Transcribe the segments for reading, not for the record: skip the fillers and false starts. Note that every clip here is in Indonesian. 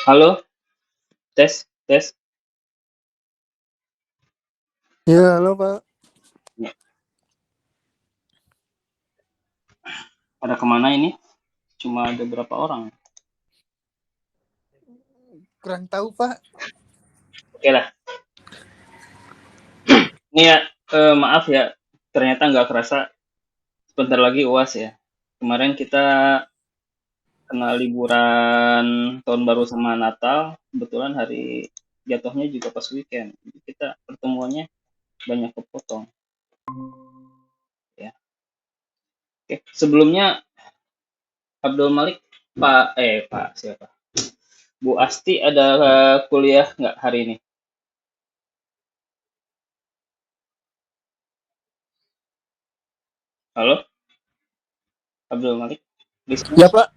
Halo, tes, tes. Ya, halo Pak. Ya, pada kemana ini? Cuma ada berapa orang? Kurang tahu Pak. Oke lah. Ini ya, maaf ya, ternyata nggak kerasa sebentar lagi UAS ya. Kemarin kita kena liburan tahun baru sama Natal, kebetulan hari jatuhnya juga pas weekend. Jadi kita pertemuannya banyak kepotong. Ya. Oke, sebelumnya Abdul Malik, Pak siapa? Bu Asti ada kuliah nggak hari ini? Halo, Abdul Malik. Risma? Ya Pak,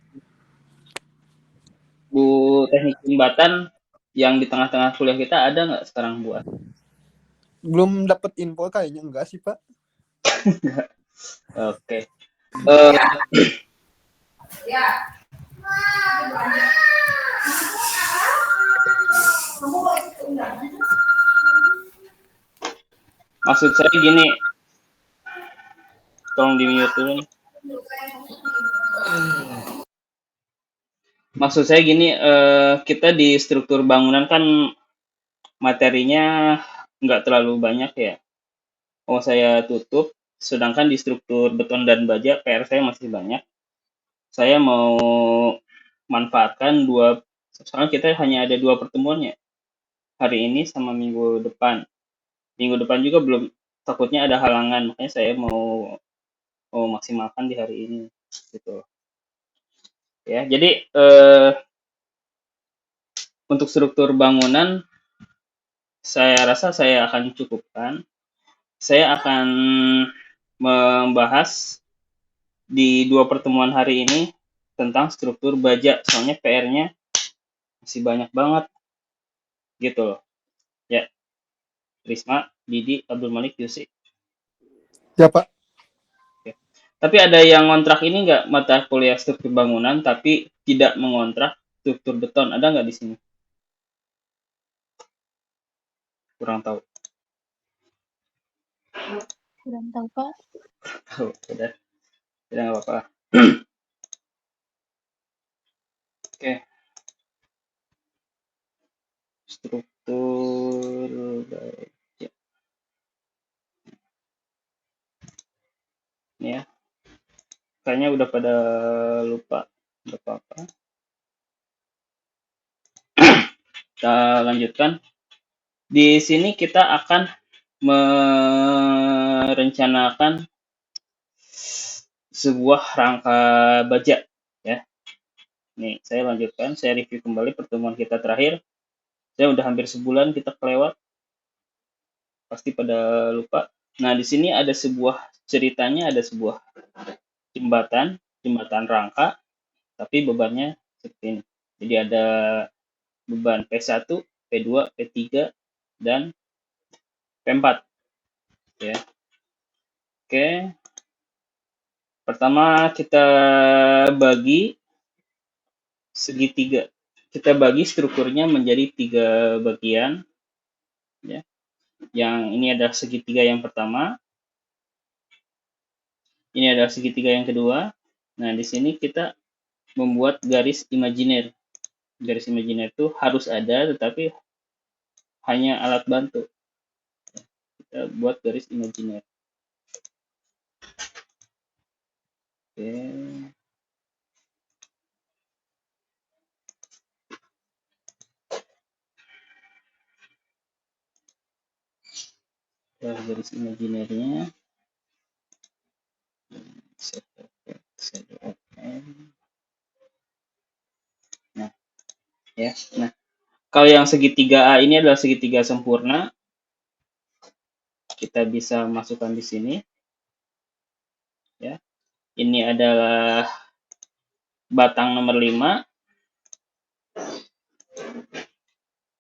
Bu Teknik Jembatan yang di tengah-tengah kuliah kita ada nggak sekarang Bu? belum dapat info kayaknya enggak sih Pak. Oke. Eh, maksud saya gini, tolong di mute dulu nih. Maksud saya gini, kita di struktur bangunan kan materinya nggak terlalu banyak ya. Mau saya tutup, sedangkan di struktur beton dan baja PR saya masih banyak. Saya mau manfaatkan soalnya kita hanya ada dua pertemuannya, hari ini sama minggu depan. Minggu depan juga belum, takutnya ada halangan, makanya saya mau maksimalkan di hari ini gitu ya. Jadi untuk struktur bangunan saya rasa saya akan cukupkan. Saya akan membahas di dua pertemuan hari ini tentang struktur baja, soalnya PR-nya masih banyak banget gitu loh ya. Risma, Didi, Abdul Malik, Yusik. Ya Pak. Oke. Tapi ada yang ngontrak ini nggak, mata kuliah struktur bangunan tapi tidak mengontrak struktur beton, ada nggak di sini? Kurang tahu. Kurang tahu Pak. Tahu, udah nggak apa-apa. Oke, struktur baja. Ini ya, kayaknya udah pada lupa apa. Kita lanjutkan. Di sini kita akan merencanakan sebuah rangka baja ya. Nih, saya lanjutkan, saya review kembali pertemuan kita terakhir. Saya udah hampir sebulan kita kelewat, pasti pada lupa. Nah, di sini ada sebuah ceritanya, ada sebuah jembatan rangka, tapi bebannya seperti ini. Jadi ada beban P1, P2, P3, dan P4 ya. Oke. Pertama kita bagi segitiga. Kita bagi strukturnya menjadi 3 bagian ya. Yang ini adalah segitiga yang pertama. Ini adalah segitiga yang kedua. Nah, di sini kita membuat garis imajiner. Garis imajiner itu harus ada, tetapi hanya alat bantu. Kita buat garis imajiner. Oke. Garis imajinernya. Nah, ya. Nah, kalau yang segitiga A ini adalah segitiga sempurna, kita bisa masukkan di sini. Ya. Ini adalah batang nomor 5.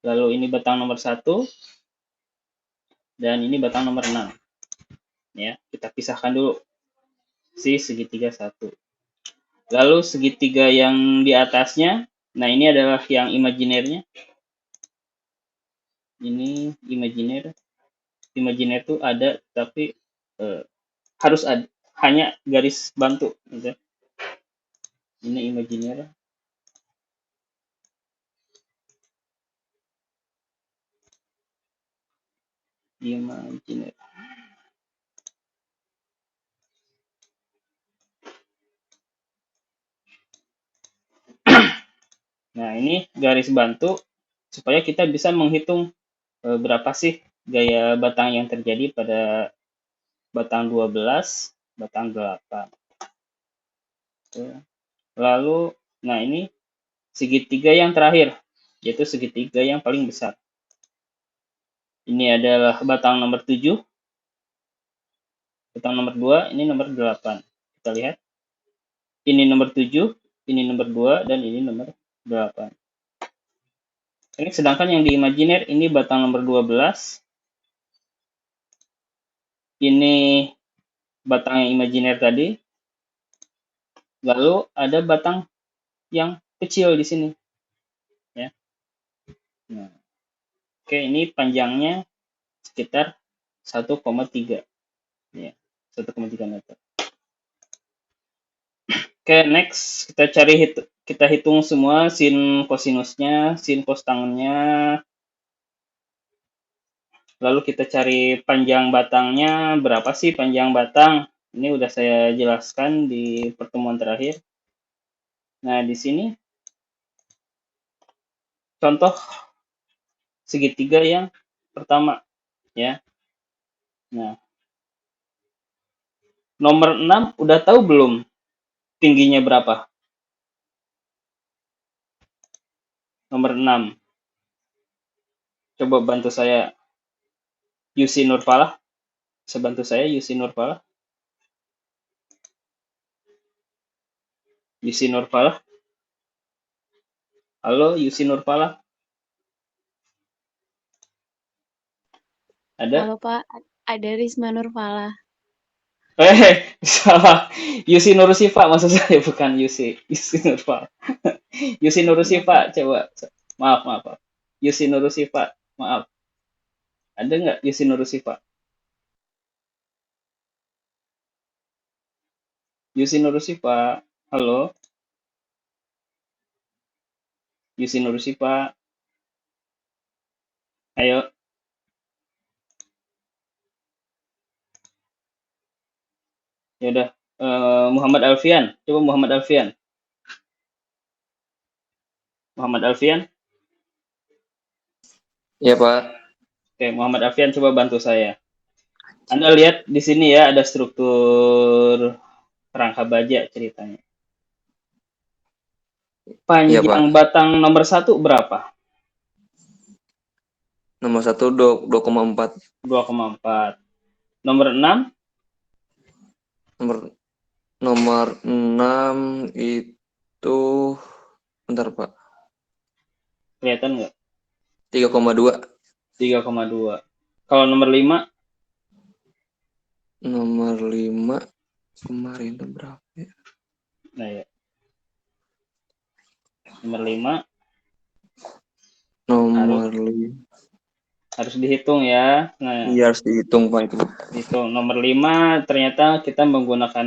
Lalu ini batang nomor 1. Dan ini batang nomor 6. Ya, kita pisahkan dulu si segitiga 1. Lalu segitiga yang di atasnya Nah, ini adalah yang imajinernya. Ini imajiner. Imajiner tuh ada, tapi harus ada hanya garis bantu gitu. Ini imajiner. Imajiner. Nah, ini garis bantu supaya kita bisa menghitung berapa sih gaya batang yang terjadi pada batang 12, batang 8. Lalu, nah ini segitiga yang terakhir, yaitu segitiga yang paling besar. Ini adalah batang nomor 7, batang nomor 2, ini nomor 8. Kita lihat. Ini nomor 7, ini nomor 2, dan ini nomor 8. Ini sedangkan yang di imajiner ini batang nomor 12. Ini batang yang imajiner tadi. Lalu ada batang yang kecil di sini. Ya. Nah, oke, ini panjangnya sekitar 1,3. Ya, 1,3 meter. Oke, next kita hitung semua sin kosinusnya, sin cos tangennya. Lalu kita cari panjang batangnya, berapa sih panjang batang? Ini udah saya jelaskan di pertemuan terakhir. Nah, di sini contoh segitiga yang pertama, ya. Nah, nomor 6 udah tahu belum tingginya berapa? Nomor 6. Coba bantu saya, Yusi Nurfalah. Bisa bantu saya, Yusi Nurfalah? Yusi Nurfalah? Halo, Yusi Nurfalah? Ada? Halo Pak, ada Risma Nurfalah. Salah. Yusi Nurusifa maksud saya, bukan Yusi Nurfalah. Yusi Iya Nurusifa, Pak. coba. Maaf. Yusi Nurusifa, maaf. Ada nggak Yusi Nurusifa? Yusi Nurusifa, halo? Yusi Nurusifa, ayo. Ya udah. Muhammad Alfian, coba Muhammad Alfian. Muhammad Alfian, Iya, Pak. oke, Muhammad Alfian coba bantu saya. Anda lihat di sini ya, ada struktur rangka baja ceritanya. Iya, Pak. Panjang batang nomor 1 berapa? Nomor 1 2,4. 2,4. Nomor 6? Nomor 6 itu bentar, Pak. Kelihatan nggak? 3,2. 3,2. Kalau nomor 5? Nomor 5 kemarin itu berapa ya? Nah ya. Nomor 5 Nomor 5. harus dihitung ya. Nah, Iya, harus dihitung, Pak, itu. hitung. Nomor 5 ternyata kita menggunakan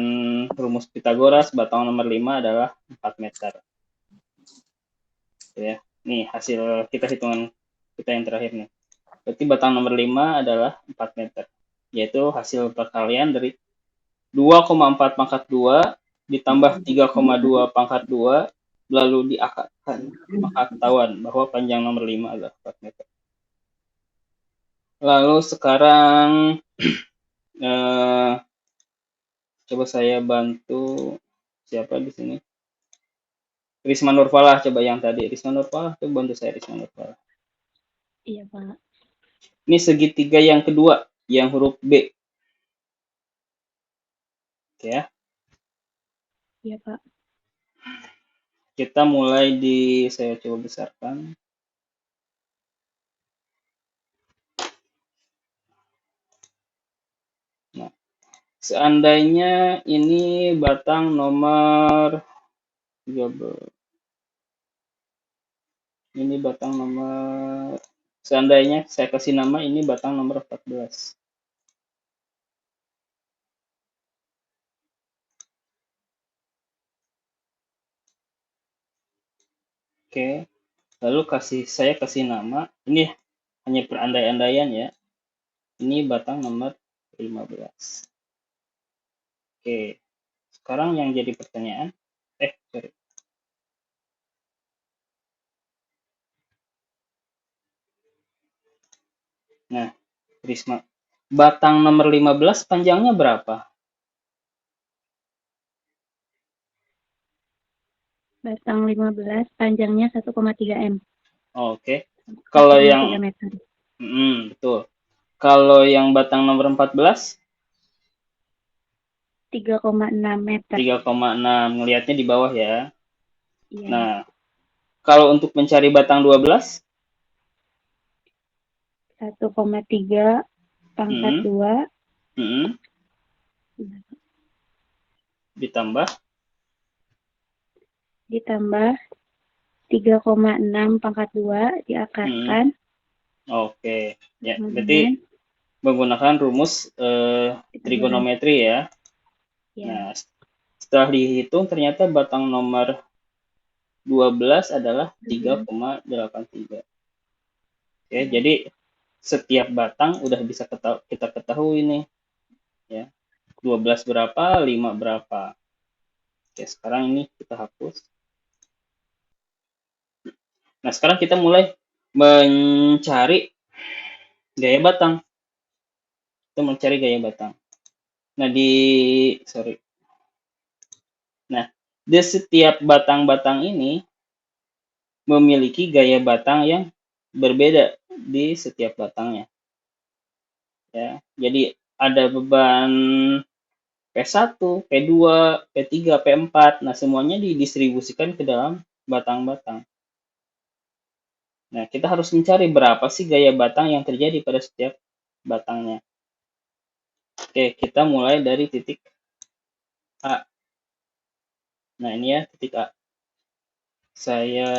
rumus Pitagoras, batang nomor 5 adalah 4 meter. Ya. Nih hasil kita hitungan kita yang terakhir nih. Berarti batang nomor 5 adalah 4 meter. Yaitu hasil perkalian dari 2,4 pangkat 2 ditambah 3,2 pangkat 2 lalu diakarkan. Maka ketahuan bahwa panjang nomor 5 adalah 4 meter. Lalu sekarang coba saya bantu siapa di sini? Risma Nurfalah, coba yang tadi. Risma Nurfalah, coba bantu saya Risma Nurfalah. Iya Pak. Ini segitiga yang kedua, yang huruf B. Oke ya. Iya Pak. Kita mulai di, saya coba besarkan. Nah, seandainya ini batang nomor 13. Ini batang nomor, seandainya saya kasih nama ini batang nomor 14. Oke, lalu saya kasih nama, ini hanya perandai-andaian ya. Ini batang nomor 15. Oke, sekarang yang jadi pertanyaan, sorry. Nah, Risma, batang nomor 15 panjangnya berapa? Batang 15 panjangnya 1,3 m. Oke. Kalau 1,3 yang meter. betul. Kalau yang batang nomor 14 3,6 meter. 3,6, ngelihatnya di bawah ya. Iya. Nah, kalau untuk mencari batang 12 1,3 pangkat 2 ditambah ditambah 3,6 pangkat 2 diakarkan. Oke, ya Sama berarti dengan menggunakan rumus trigonometri ya. ya. Nah, setelah dihitung ternyata batang nomor 12 adalah 3,83. Oke, jadi setiap batang udah bisa kita ketahui nih. Ya. 12 berapa, 5 berapa. Oke, sekarang ini kita hapus. Nah, sekarang kita mulai mencari gaya batang. Kita mencari gaya batang. Nah, di setiap batang-batang ini memiliki gaya batang yang berbeda di setiap batangnya. Ya, jadi ada beban P1, P2, P3, P4. Nah, semuanya didistribusikan ke dalam batang-batang. Nah, kita harus mencari berapa sih gaya batang yang terjadi pada setiap batangnya. Oke, kita mulai dari titik A. Nah, ini ya titik A. Saya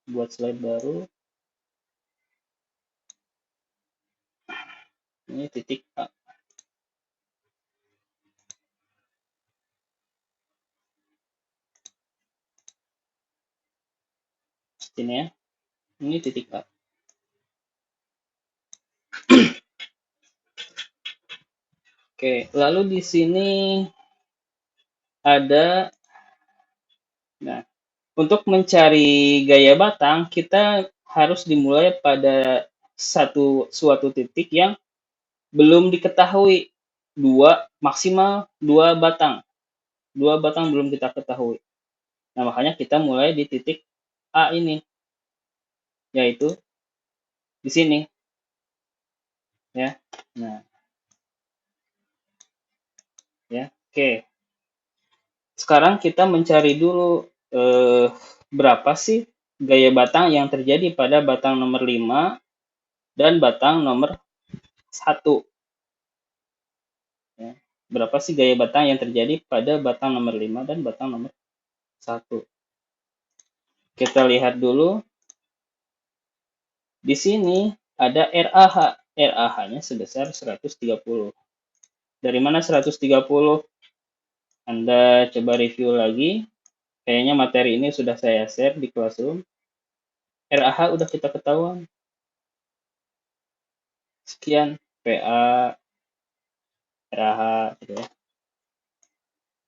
buat slide baru. Ini titik A. Sini ya. Ini titik A. Oke, lalu di sini ada, nah, untuk mencari gaya batang, kita harus dimulai pada suatu titik yang belum diketahui. Maksimal dua batang. Dua batang belum kita ketahui. Nah, makanya kita mulai di titik A ini. Yaitu di sini. Ya. Nah. Ya, oke. Sekarang kita mencari dulu berapa sih gaya batang yang terjadi pada batang nomor 5 dan batang nomor 1. Ya. Berapa sih gaya batang yang terjadi pada batang nomor 5 dan batang nomor 1. Kita lihat dulu. Di sini ada RAH. RAH-nya sebesar 130. Dari mana 130? Anda coba review lagi. Kayaknya materi ini sudah saya share di Classroom. RAH udah kita ketahuan. Sekian PA, RAH gitu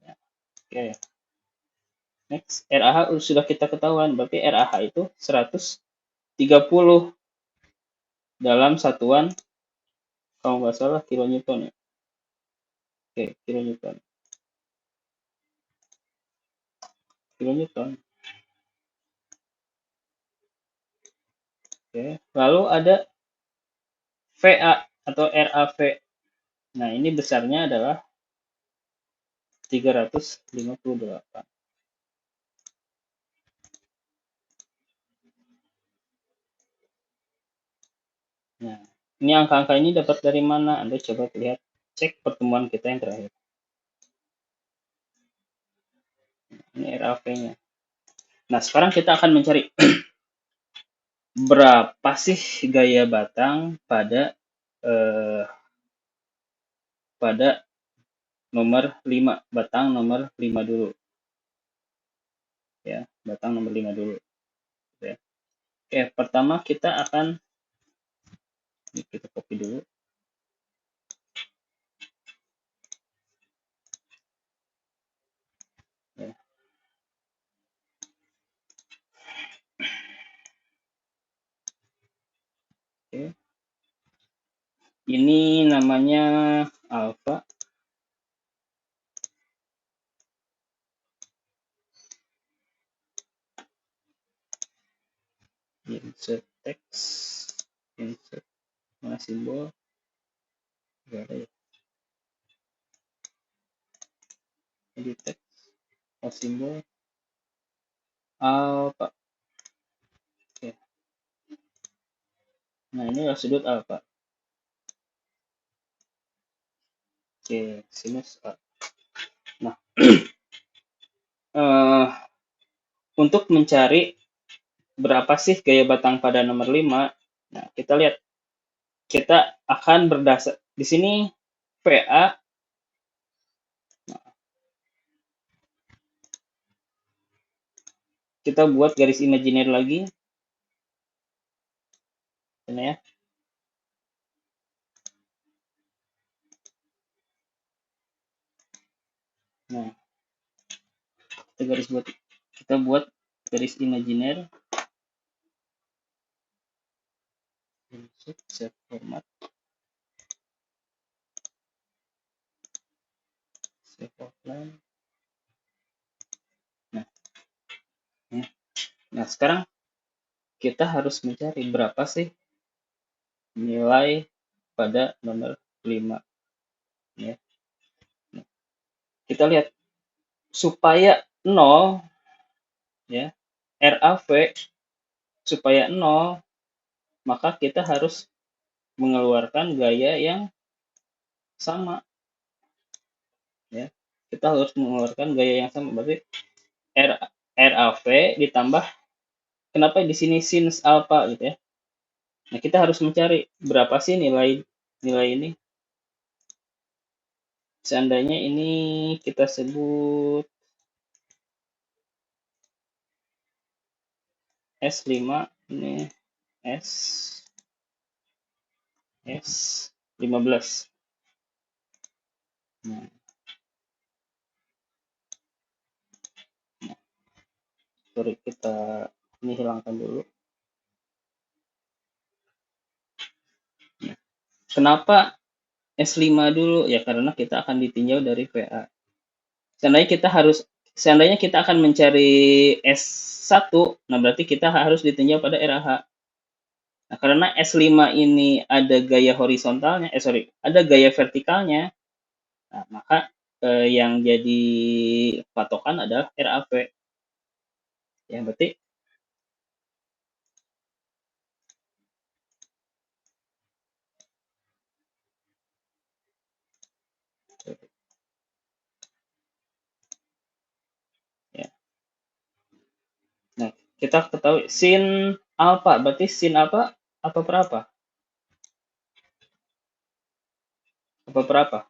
ya. Oke. Next, RAH sudah kita ketahuan. Berarti RAH itu 130 dalam satuan, kalau nggak salah, kilonewton ya. Oke, kilonewton. Kilonewton. Oke, lalu ada VA atau RAV. Nah, ini besarnya adalah 358. Nah, ini angka-angka ini dapat dari mana? Anda coba lihat, cek pertemuan kita yang terakhir. Ini RAV-nya. Nah, sekarang kita akan mencari berapa sih gaya batang pada eh, pada nomor 5, batang nomor 5 dulu ya, batang nomor 5 dulu ya. Oke, pertama kita akan kita copy dulu. Ya. Oke. Ini namanya alpha. Insert text, insert mana simbol, gak ada ya. Edit text, simbol, alpha. Oke. Nah, ini adalah sudut alpha. Oke, sinus A. Nah, untuk mencari berapa sih gaya batang pada nomor 5, nah kita lihat, kita akan berdasar di sini VA. Nah, kita buat garis imajiner lagi ini ya. Nah, kita buat garis imajiner. Save format, save offline. Nah, sekarang kita harus mencari berapa sih nilai pada nomor 5 ya. Nah, kita lihat supaya 0 ya, RAV supaya 0, maka kita harus mengeluarkan gaya yang sama ya. Kita harus mengeluarkan gaya yang sama, berarti RAV ditambah, kenapa di sini sinus alpha gitu ya. Nah, kita harus mencari berapa sih nilai ini. Seandainya ini kita sebut S5, ini S15. Nah, sorry, kita ini hilangkan dulu. Nah, kenapa S5 dulu? Ya karena kita akan ditinjau dari VA. Seandainya kita akan mencari S1, nah berarti kita harus ditinjau pada RAH. Nah, karena S5 ini ada gaya horizontalnya, ada gaya vertikalnya, nah, maka yang jadi patokan adalah RAV. Ya, berarti ya. Nah, kita ketahui sin alpha, berarti sin apa per apa? Apa per apa?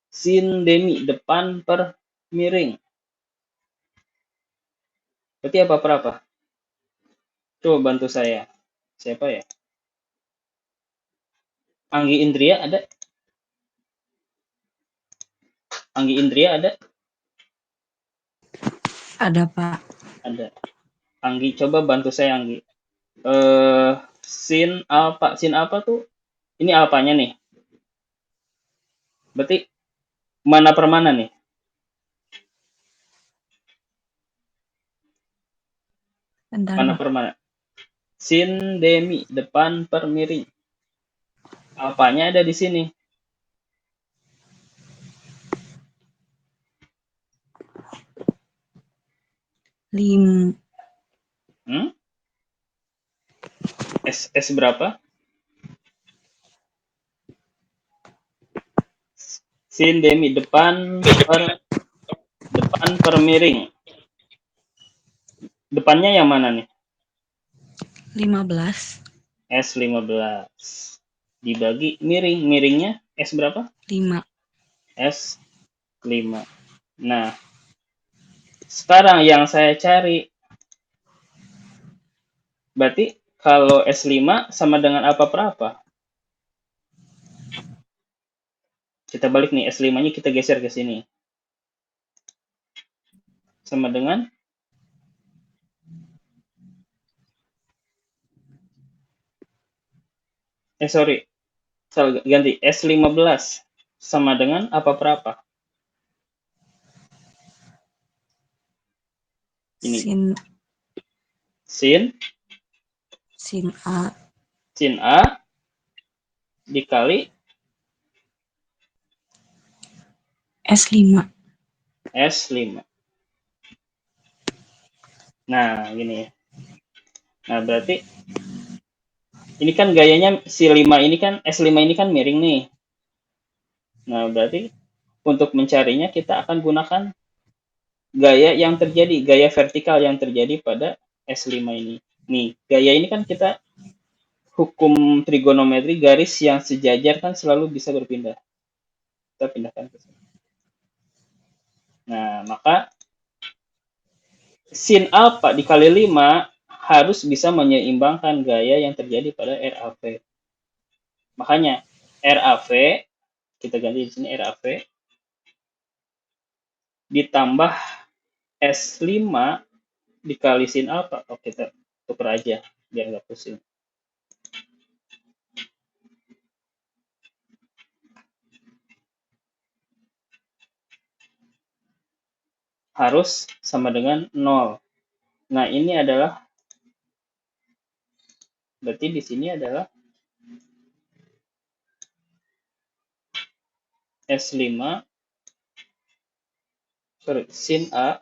Sin demi, depan per miring. Berarti apa per apa? Coba bantu saya. Siapa ya? Anggi Indria ada? Anggi Indria ada? Ada, Pak. Ada. Anggi, coba bantu saya, Anggi. Sin alpha tuh, ini alpanya nih. Berarti mana per mana nih? Bentar, Mana Pak. per mana? Sin demi, depan per miring. Alpanya ada di sini. S berapa? Sin demi, depan per miring. Depannya yang mana nih? 15. S15. Dibagi miring. Miringnya S berapa? 5. S5. Nah, sekarang yang saya cari, berarti kalau S5 sama dengan apa per apa? Kita balik nih, S5-nya kita geser ke sini. Sama dengan sorry, salah ganti. S15 sama dengan apa per apa? Ini. Sin A. sin A dikali S5. S5. Nah, gini ya. Nah, berarti ini kan gayanya si 5 ini kan, S5 ini kan miring nih. Nah, berarti untuk mencarinya kita akan gunakan gaya yang terjadi, gaya vertikal yang terjadi pada S5 ini. Nih, gaya ini kan kita hukum trigonometri, garis yang sejajar kan selalu bisa berpindah. Kita pindahkan ke sini. Nah, maka sin alfa dikali 5 harus bisa menyeimbangkan gaya yang terjadi pada RAV. Makanya RAV, kita ganti di sini RAV, ditambah S5 dikali sin alfa. Oh, kita tukar aja biar nggak pusing. Harus sama dengan 0. Nah, ini adalah, berarti di sini adalah S5, sin A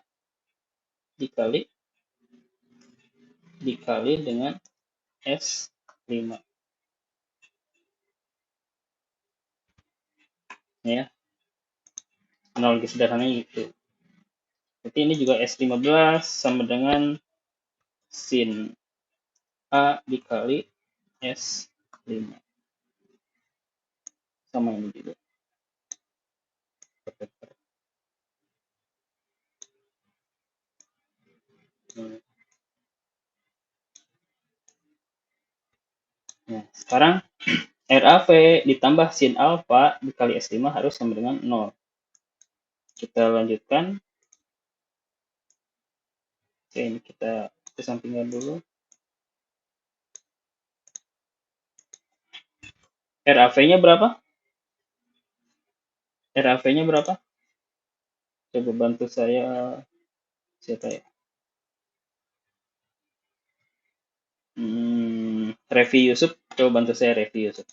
dikali dengan S5. Ya, analogi sederhananya gitu. Berarti ini juga S15 sama dengan sin A dikali S5. Sama ini juga. Nah, sekarang RAV ditambah sin alfa dikali S5 harus sama dengan 0. Kita lanjutkan. Oke, ini kita kesampingkan dulu. RAV-nya berapa? RAV-nya berapa? Coba bantu saya. Siapa ya? Revi Yusuf. Coba bantu saya Revi Yusuf.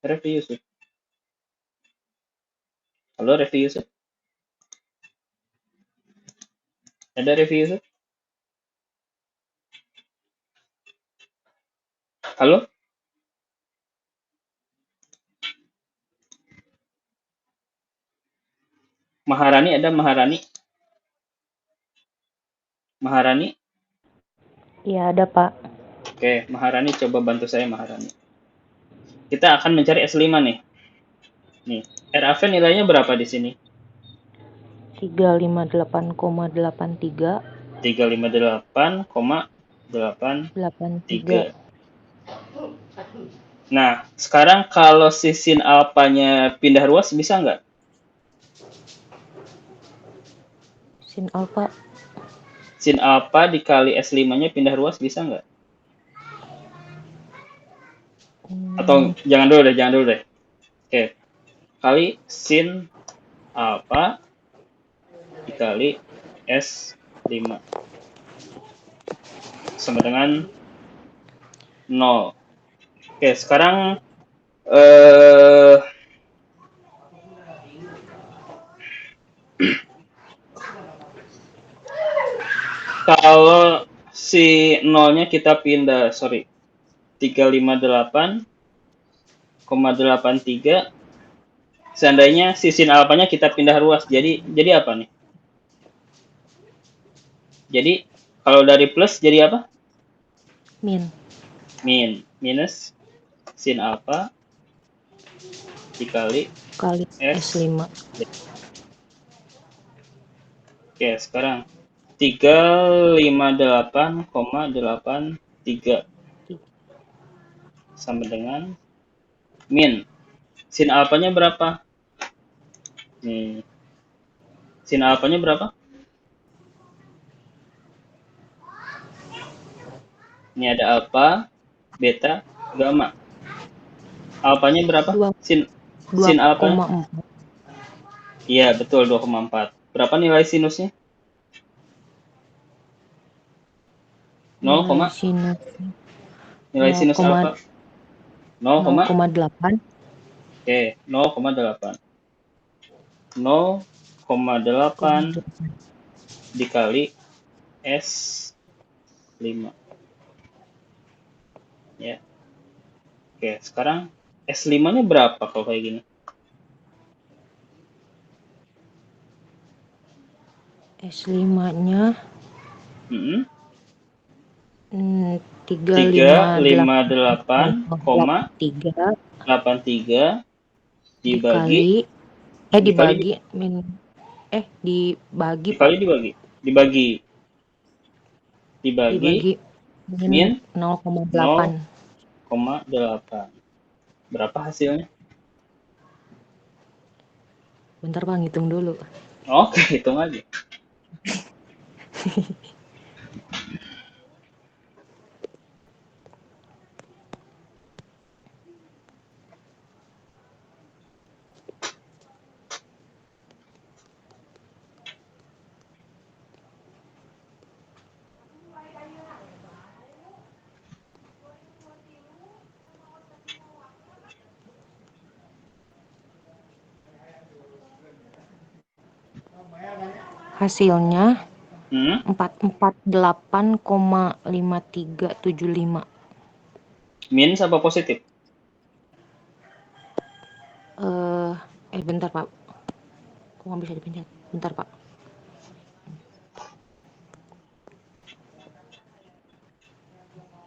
Revi Yusuf. Halo Revi Yusuf. Ada Revi Yusuf? Halo? Maharani, ada Maharani? Maharani? Iya, ada Pak. Oke, Maharani coba bantu saya Maharani. Kita akan mencari S5 nih. Nih, RAV nilainya berapa di sini? 358,83. 358,83. Nah, sekarang kalau si sin alfanya pindah ruas bisa nggak? Sin alfa dikali S5-nya pindah ruas bisa nggak? Atau jangan dulu deh. Oke. Kali sin alfa dikali S5 sama dengan 0. Oke, sekarang kalau si 0-nya kita pindah, 358,83. Seandainya si sin alfanya kita pindah ruas, jadi apa nih? Jadi kalau dari plus jadi apa? Min. Min. Minus sin alfa dikali Kali S. S5. Oke, sekarang 358,83 sama dengan min. Sin alfanya berapa? Nih. Sin alfanya berapa? Ini ada alfa, beta, gamma. Alfanya berapa? Dua- Sin alfanya? 2,4. Iya, betul 2,4. Berapa nilai sinusnya? 0, Nilai sinus nilai sinus alfa 0, 0,8. oke, 0,8. 0,8 dikali S5. Ya. Oke, sekarang S5-nya berapa kalau kayak gini? S5-nya Mm-mm. 358,83 dibagi dibagi min dibagi Pak. dibagi Dibagi min 0,8. 0,8. Berapa hasilnya? Bentar Bang, hitung dulu. Oke, hitung aja. Hasilnya Hmm? 448,5375. Minus apa positif? Bentar Pak. Kok nggak bisa dipencet? Bentar Pak.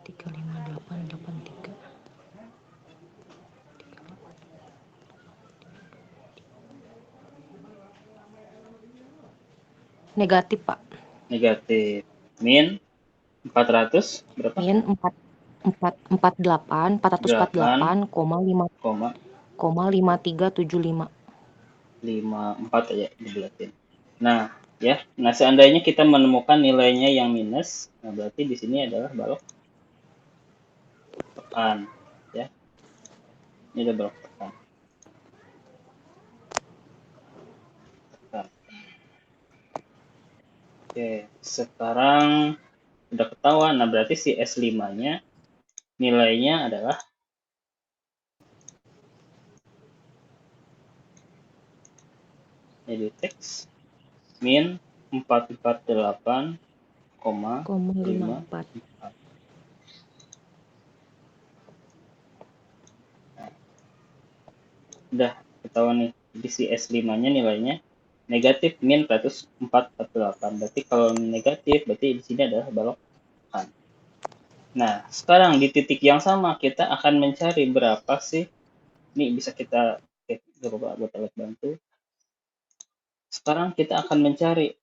Tiga lima delapan tiga. Negatif Pak. Negatif. Min 400 berapa? Min 448,5375. 54 aja dibulatin. Nah, ya. Nah, seandainya kita menemukan nilainya yang minus, nah berarti di sini adalah balok tekan, ya. Ini ada balok tekan. Oke, sekarang udah ketahuan. Nah, berarti si S5-nya nilainya adalah edit text min 448,54. Udah ketahuan nih. Jadi si S5-nya nilainya negatif min 448. Berarti kalau negatif berarti di sini adalah balok tekan. Nah, sekarang di titik yang sama kita akan mencari berapa sih. Ini bisa kita coba buat alat bantu. Sekarang kita akan mencari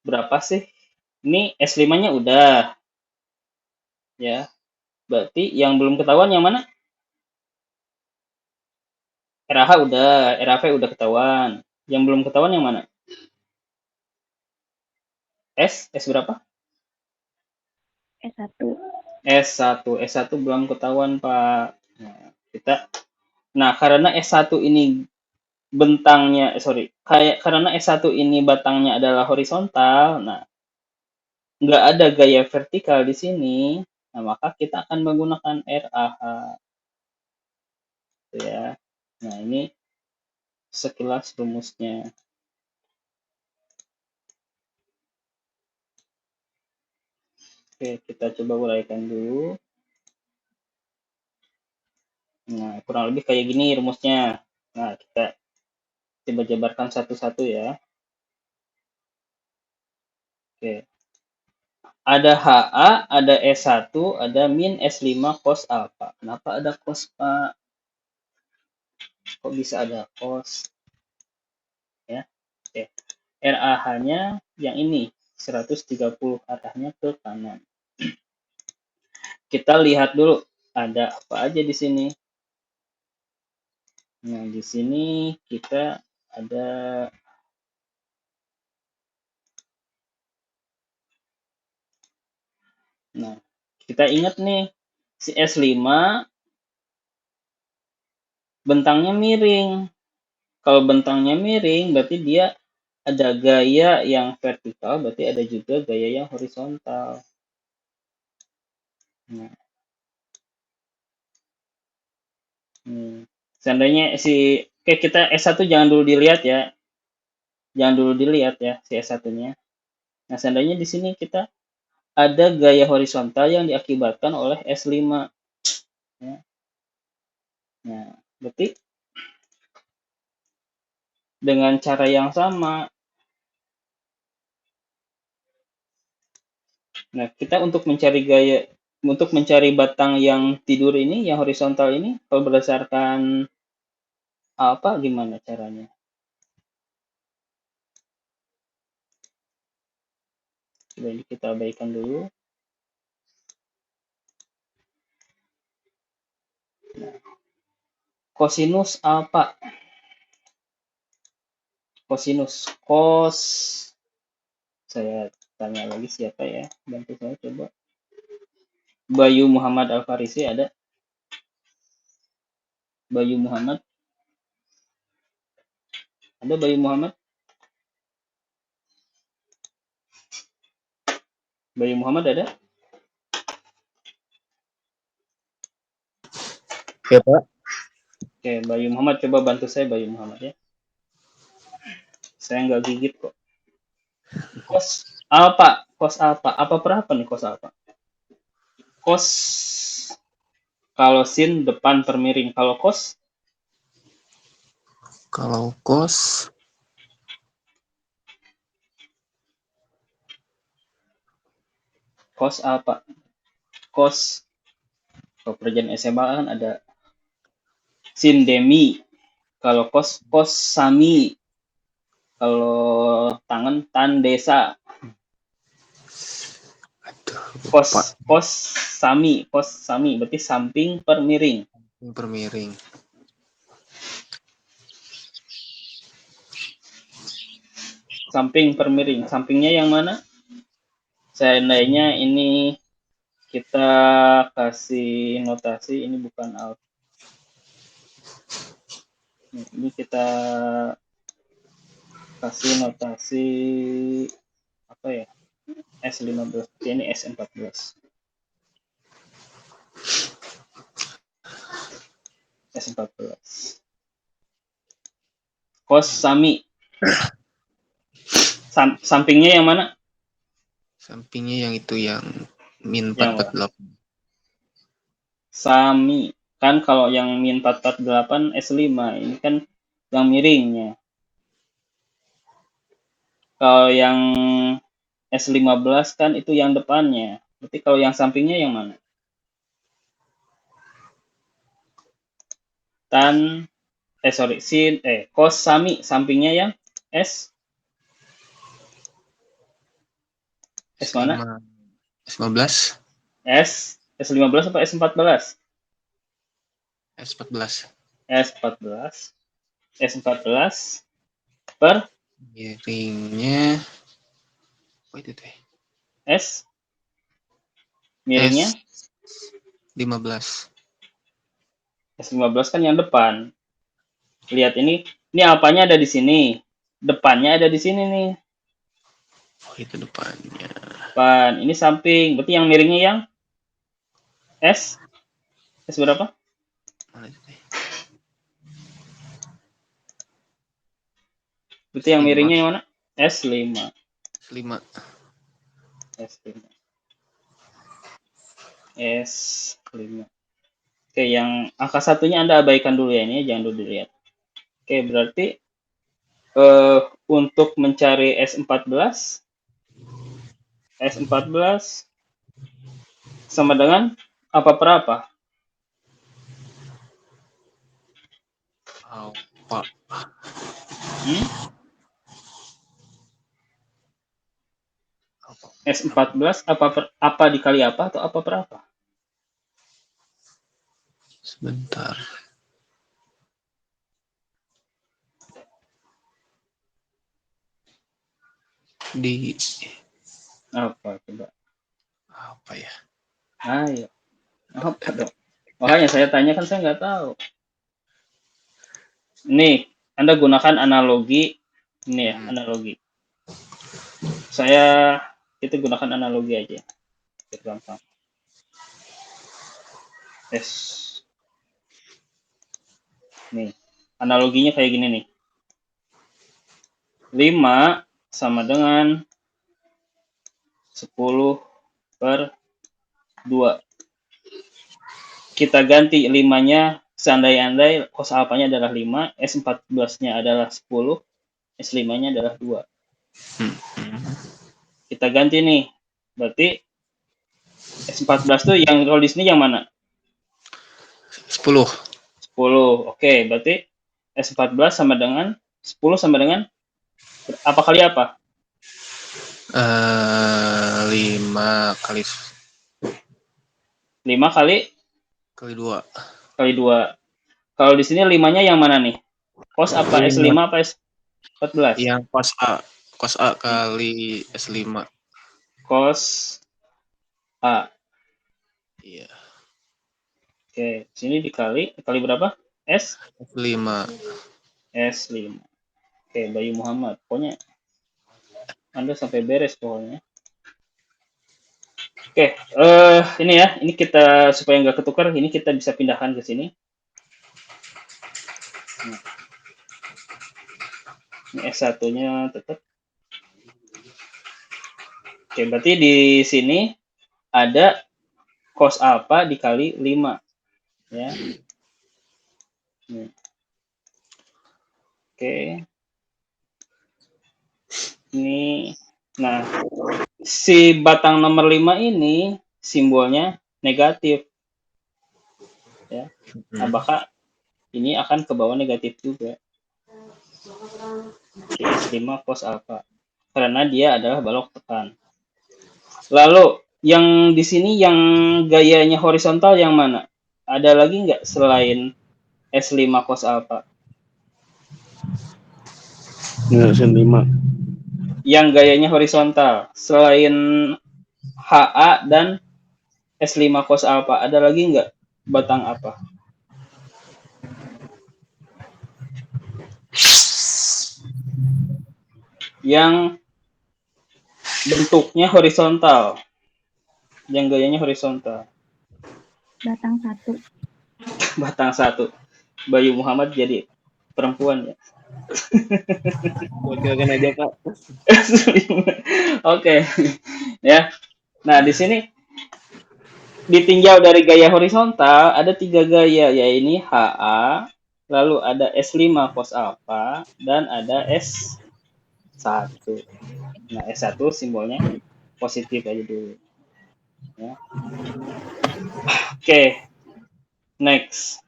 berapa sih? Ini S5-nya udah. Ya. Berarti yang belum ketahuan yang mana? RAH udah, RAV udah ketahuan. Yang belum ketahuan yang mana? S berapa? S1. S1 belum ketahuan, Pak. Nah, karena S1 ini karena S1 ini batangnya adalah horizontal, nah, nggak ada gaya vertikal di sini, nah, maka kita akan menggunakan RAH. Ya. Nah, ini sekilas rumusnya. Oke, kita coba uraikan dulu. Nah, kurang lebih kayak gini rumusnya. Nah, kita coba jabarkan satu-satu ya. Oke. Ada HA, ada S1, ada min S5 cos alpha. Kenapa ada cos, Pak? Kok bisa ada cos? Ya. Oke. RAH-nya yang ini 130 arahnya ke kanan. Kita lihat dulu ada apa aja di sini. Nah, di sini kita ada Nah, kita ingat nih si S5 bentangnya miring. Kalau bentangnya miring berarti dia ada gaya yang vertikal, berarti ada juga gaya yang horizontal. Nah, seandainya kayak kita S1 jangan dulu dilihat ya. Jangan dulu dilihat ya si S1-nya. Nah, seandainya di sini kita ada gaya horizontal yang diakibatkan oleh S5. Ya. Nah, berarti dengan cara yang sama. Nah, kita untuk mencari batang yang tidur ini, yang horizontal ini, kalau berdasarkan apa, gimana caranya? Coba ini kita abaikan dulu. Nah, kosinus alfa. Kosinus. Saya tanya lagi siapa ya? Bantu saya coba. Bayu Muhammad Al-Farisi ada? Bayu Muhammad? Ada Bayu Muhammad? Bayu Muhammad ada? Ya, Pak. Oke, Bayu Muhammad coba bantu saya Bayu Muhammad ya. Saya nggak gigit kok. Cos alfa. Apa berapa nih cos alfa? Cos kalau sin depan per miring. Kalau cos? Kalau cos Apa? Cos. Kalau perjanjian SMA kan ada sin demi. Kalau cos sami. Kalau tangan tan desa. Cos sami. Berarti samping per miring. per miring. Samping per miring. Sampingnya yang mana? Seandainya ini kita kasih notasi, ini bukan out. Ini kita kasih notasi apa ya? S15. Ini S14. S14. Cos sami. Sampingnya yang mana? Sampingnya yang itu yang min Yang 448. Sami. Kan kalau yang min 448 S5 ini kan yang miringnya. Kalau yang S15 kan itu yang depannya. Berarti kalau yang sampingnya yang mana? Cos sami, sampingnya yang S mana? S15. S15 atau S14? S14. S14 per Miringnya apa itu teh? Miringnya S15. S15 kan yang depan. Lihat ini alfanya ada di sini. Depannya ada di sini nih. Oh, itu depannya. Depan. Ini samping. Berarti yang miringnya yang S berapa? Mana itu teh? Berarti yang miringnya yang mana? S5. S5. Oke, yang angka satunya Anda abaikan dulu ya, ini jangan dulu dilihat. Oke, berarti untuk mencari S14 S14 sama dengan apa per apa? Apa? Hmm? Apa? S14 apa dikali apa atau apa per apa? Sebentar. Di Apa coba? apa ya? Ayo. Apa dong? Makanya saya tanya kan saya nggak tahu. Nih, Anda gunakan analogi. Ini ya, analogi. Kita gunakan analogi aja. Biar gampang. Nih, analoginya kayak gini nih. 5 sama dengan 10 per 2. Kita ganti 5-nya, seandai-andai cos alfanya adalah 5, S14-nya adalah 10, S5-nya adalah 2. Kita ganti nih. Berarti S14 tuh yang kalau di sini yang mana? 10. 10. Oke, berarti S14 sama dengan 10 sama dengan apa kali apa? 5 kali 5 kali 2. kali 2. Kalau di sini 5-nya yang mana nih? Cos apa? S5 apa S14? Yang cos A kali S5. Cos A. Iya. Oke, sini dikali berapa? S5. S5. Oke, Bayu Muhammad. Pokoknya Anda sampai beres pokoknya. Oke, ini ya. Ini kita supaya nggak ketukar, ini kita bisa pindahkan ke sini. Nah. Ini S1-nya tetap. Oke, berarti di sini ada cos alpha dikali 5. Ya. Oke. Ini, nah, si batang nomor 5 ini simbolnya negatif. Ya. Apakah ini akan ke bawah negatif juga? S5 cos alpha. Karena dia adalah balok tekan. Lalu, yang di sini yang gayanya horizontal yang mana? Ada lagi nggak selain S5 cos alpha? Nggak, S5. Yang gayanya horizontal. Selain HA dan S5 cos alpha, ada lagi nggak batang apa? Yang bentuknya horizontal. Yang gayanya horizontal. Batang 1. Batang 1. Bayu Muhammad jadi perempuan ya. Wakilkan aja, Kak. Oke. Ya. Nah, di sini ditinjau dari gaya horizontal ada 3 gaya, yaitu HA, lalu ada S5 cos alpha, dan ada S1. Nah, S1 simbolnya positif aja dulu. Ya. Oke. Next.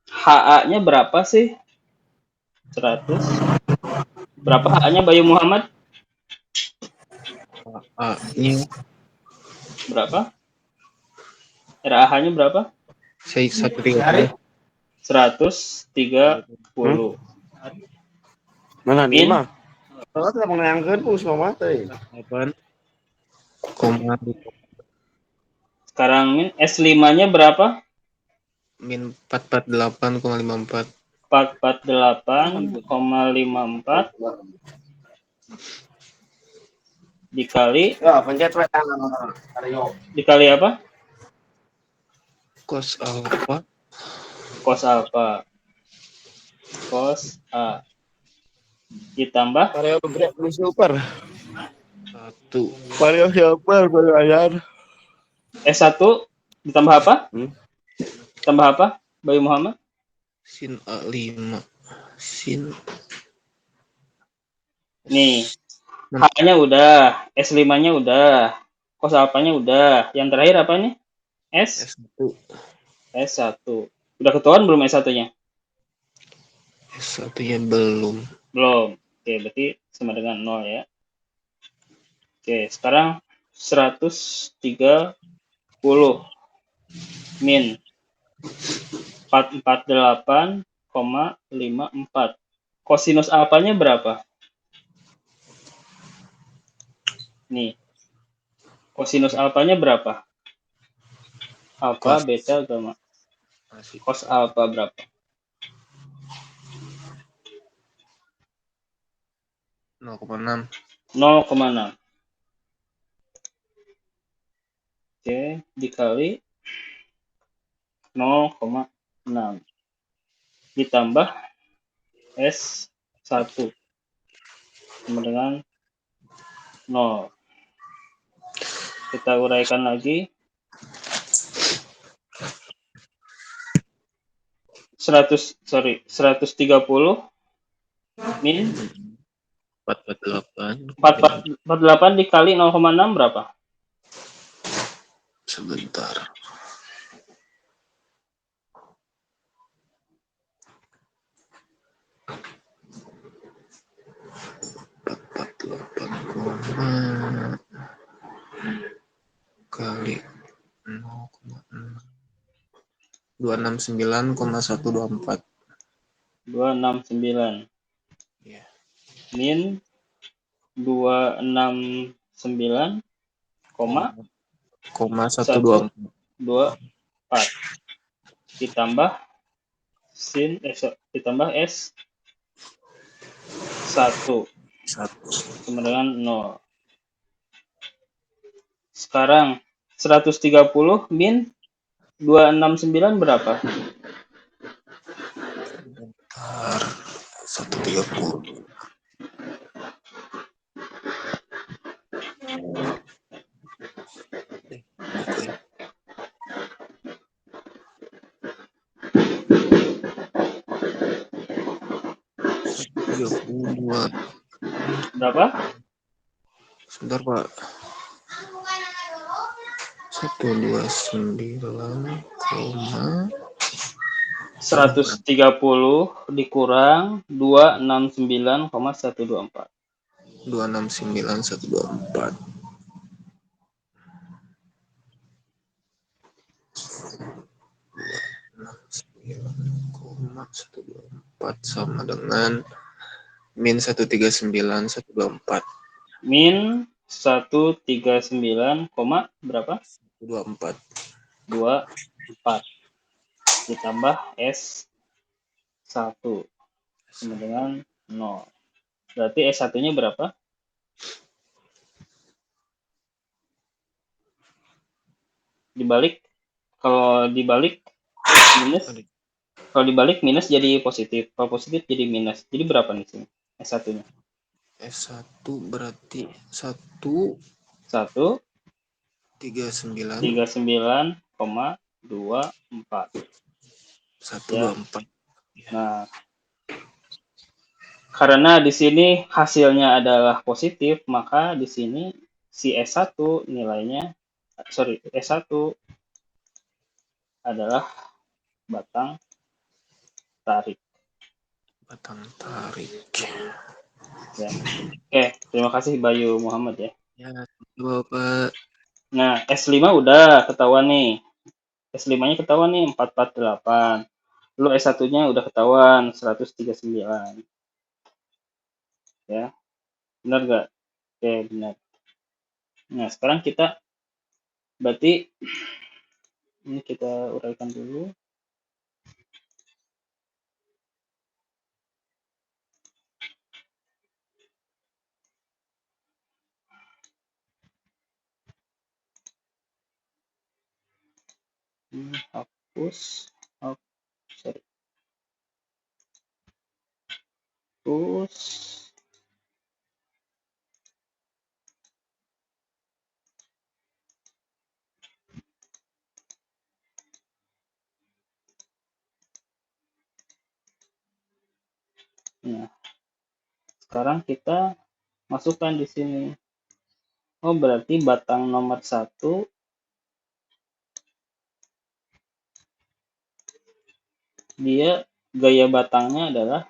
HA-nya berapa sih? 100. Berapa HA-nya Bayu Muhammad? Ini Berapa? RAH-nya berapa? saya 130. 130. Mana nih, Min? Mah? Kalau tidak menayangkan pun semua mati. 8,5. Sekarang Min, S5-nya berapa? Min 448,54. 448,54 dikali Ya, pencet dikali apa? Cos alpha Cos alpha. Cos A. Ditambah Vario break di super. 1. Vario super, Vario ayar. S1 ditambah apa? Tambah apa? Bayu Muhammad? Sin A5. Sin. Nih, H-nya udah, S5-nya udah, cos alpanya udah. Yang terakhir apa nih? S1. S1. Udah ketahuan belum S1-nya? S1-nya belum. Belum. Oke, berarti sama dengan 0 ya. Oke, sekarang 130 min 448,54. Kosinus alfanya berapa? Nih, kosinus alfanya berapa? Alfa, Cos. beta, gamma. Masih Cos alfa berapa? 0,6. 0,6. Oke, dikali 0,6 ditambah S1 sama dengan 0. Kita uraikan lagi. 130 min 448. 448 dikali 0,6 berapa? Sebentar. 448 kali 0,6. 269,124. 269 Ya. min 269, Koma 124. 124 ditambah ditambah S1 sama dengan 0. Sekarang 130 min 269 berapa? Sebentar. 130. Oke. 132. Berapa? Sebentar, Pak. 129, 130 dikurang 269,124. 269,124. 269,124 sama dengan min 139,124. Min 139, berapa? 24. 24 ditambah S1 sama dengan 0. Berarti S1-nya berapa? Dibalik, kalau dibalik minus, kalau dibalik minus jadi positif, kalau positif jadi minus. Jadi berapa nih sini S1-nya? S1 berarti 1 39,124. 39,24 ya. Nah, karena di sini hasilnya adalah positif, maka di sini si S1 nilainya, S1 adalah batang tarik. Batang tarik. Ya. Oke, terima kasih Bayu Muhammad ya. Ya, Bapak. Nah, S5 udah ketahuan nih. S5-nya ketahuan nih 448. Lu S1-nya udah ketahuan 139. Ya. Benar nggak? Oke, benar. Nah, sekarang kita berarti ini kita uraikan dulu. Hapus. Nah, sekarang kita Masukkan di sini. Oh, berarti batang nomor 1 dia gaya batangnya adalah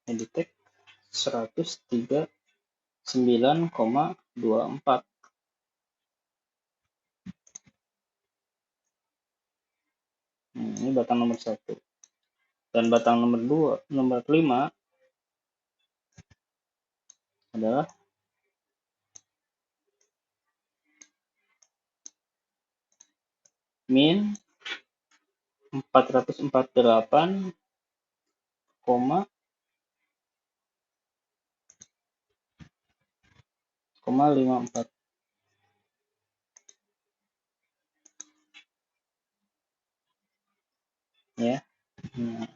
Editech 139,24. Ini batang nomor 1. Dan batang nomor 2, nomor 5 adalah min 448,54 ya. Nah,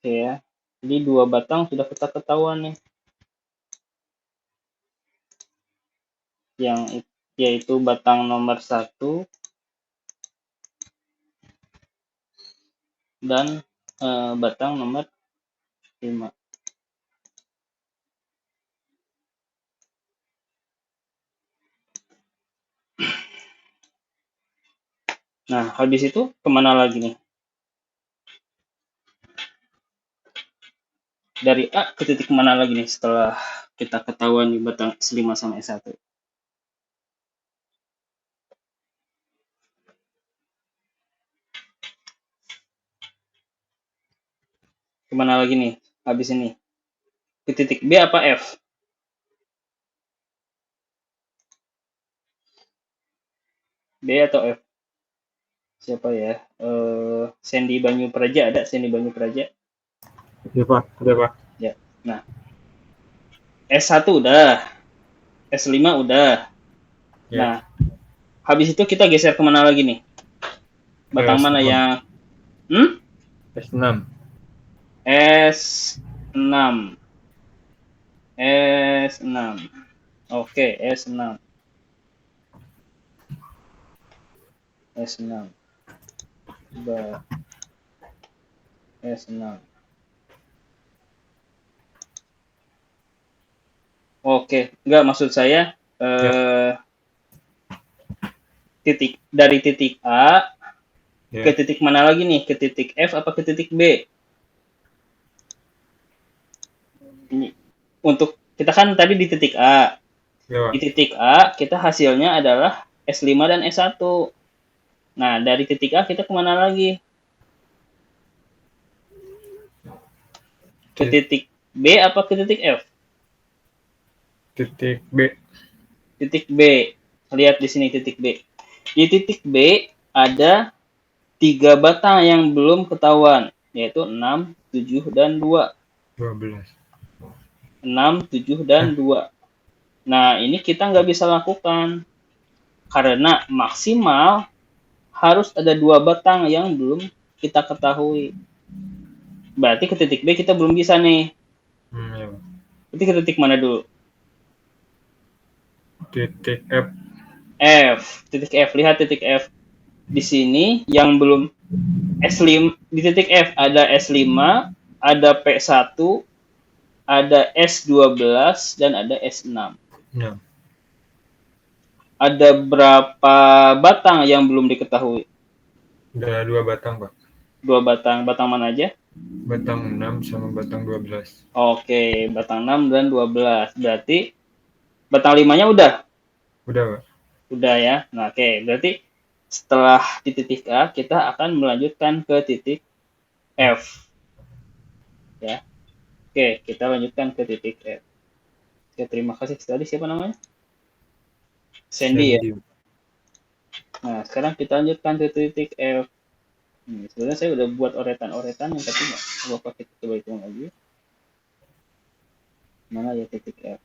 oke ya. Jadi 2 batang sudah kita ketahuan nih. Yaitu batang nomor 1 dan batang nomor 5. Nah, habis itu kemana lagi nih? Dari A ke titik mana lagi nih setelah kita ketahuan nih batang S5 sama S1? Kemana lagi nih habis ini? Ke titik B apa F? B atau F? Siapa ya? Sandy Banyu Praja, ada Sandy Banyu Praja? Iya Pak, ada Pak. Ya. Nah, S1 udah, S5 udah. Ya. Nah, habis itu kita geser kemana lagi nih? Batang mana yang S6. S6. S6. Oke, S6. S6. S6. Oke, enggak maksud saya dari titik A ke titik mana lagi nih? Ke titik F apa ke titik B? Ini untuk kita kan tadi di titik A. Di titik A kita hasilnya adalah S5 dan S1. Nah, dari titik A kita kemana lagi? Ke titik B apa ke titik F? Titik B. Titik B. Lihat di sini titik B. Di titik B ada 3 batang yang belum ketahuan, yaitu 6, 7, dan 2. 12. 6, 7, dan 2. Nah, ini kita nggak bisa lakukan. Karena maksimal harus ada 2 batang yang belum kita ketahui. Berarti ke titik B kita belum bisa nih. Ya. Berarti ke titik mana dulu? Titik F. F. Titik F. Lihat titik F. Di sini yang belum S5. Di titik F ada S5, ada P1, ada S12, dan ada S6. Ya. Ada berapa batang yang belum diketahui? Udah 2 batang, Pak. 2 batang. Batang mana aja? Batang 6 sama batang 12. Oke, batang 6 dan 12. Berarti batang 5-nya udah? Udah, Pak. Udah ya. Nah, oke. Berarti setelah di titik A, kita akan melanjutkan ke titik F. Ya. Oke, kita lanjutkan ke titik F. Oke, terima kasih. Tadi siapa namanya? Sandy ya. Nah, sekarang kita lanjutkan ke titik F. Sebenarnya saya udah buat oretan-oretan yang tapi nggak apa kita coba hitung lagi. Mana ya titik F?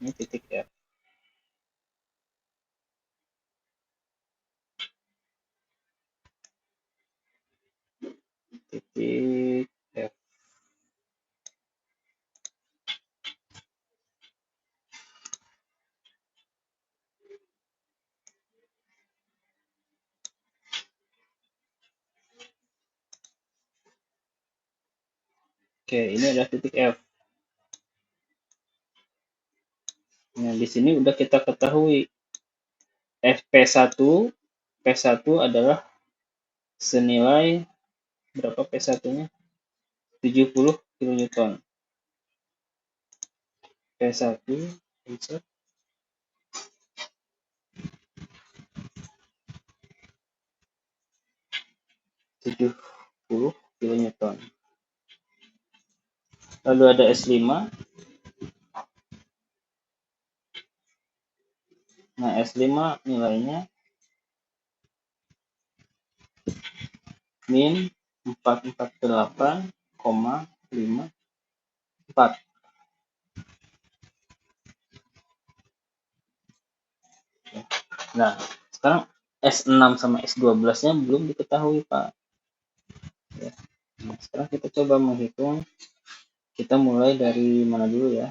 Ini titik F. Titik F. Oke, ini adalah titik F. Nah, di sini udah kita ketahui P1 adalah senilai berapa P1-nya? 70 kN. P1 insert 70 kN. Lalu ada S5. Nah, S5 nilainya min 448,54. Nah, sekarang S6 sama S12-nya belum diketahui, Pak. Ya. Nah, sekarang kita coba menghitung. Kita mulai dari mana dulu ya?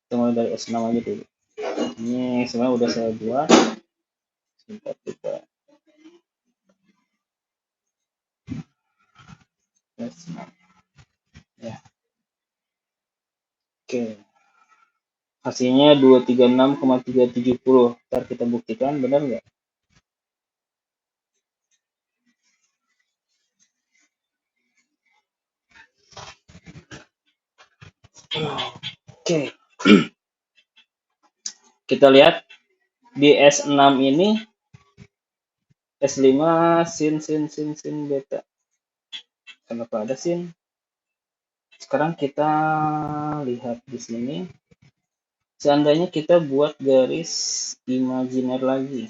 Kita mulai dari S6 aja dulu. Ini sebenarnya udah saya buat. Sebentar kita. S6. Ya. Oke. Hasilnya 236,370. Ntar kita buktikan, benar nggak? Oke. Kita lihat di S6 ini S5 sin beta. Kenapa ada sin? Sekarang kita lihat di sini. Seandainya kita buat garis imajiner lagi.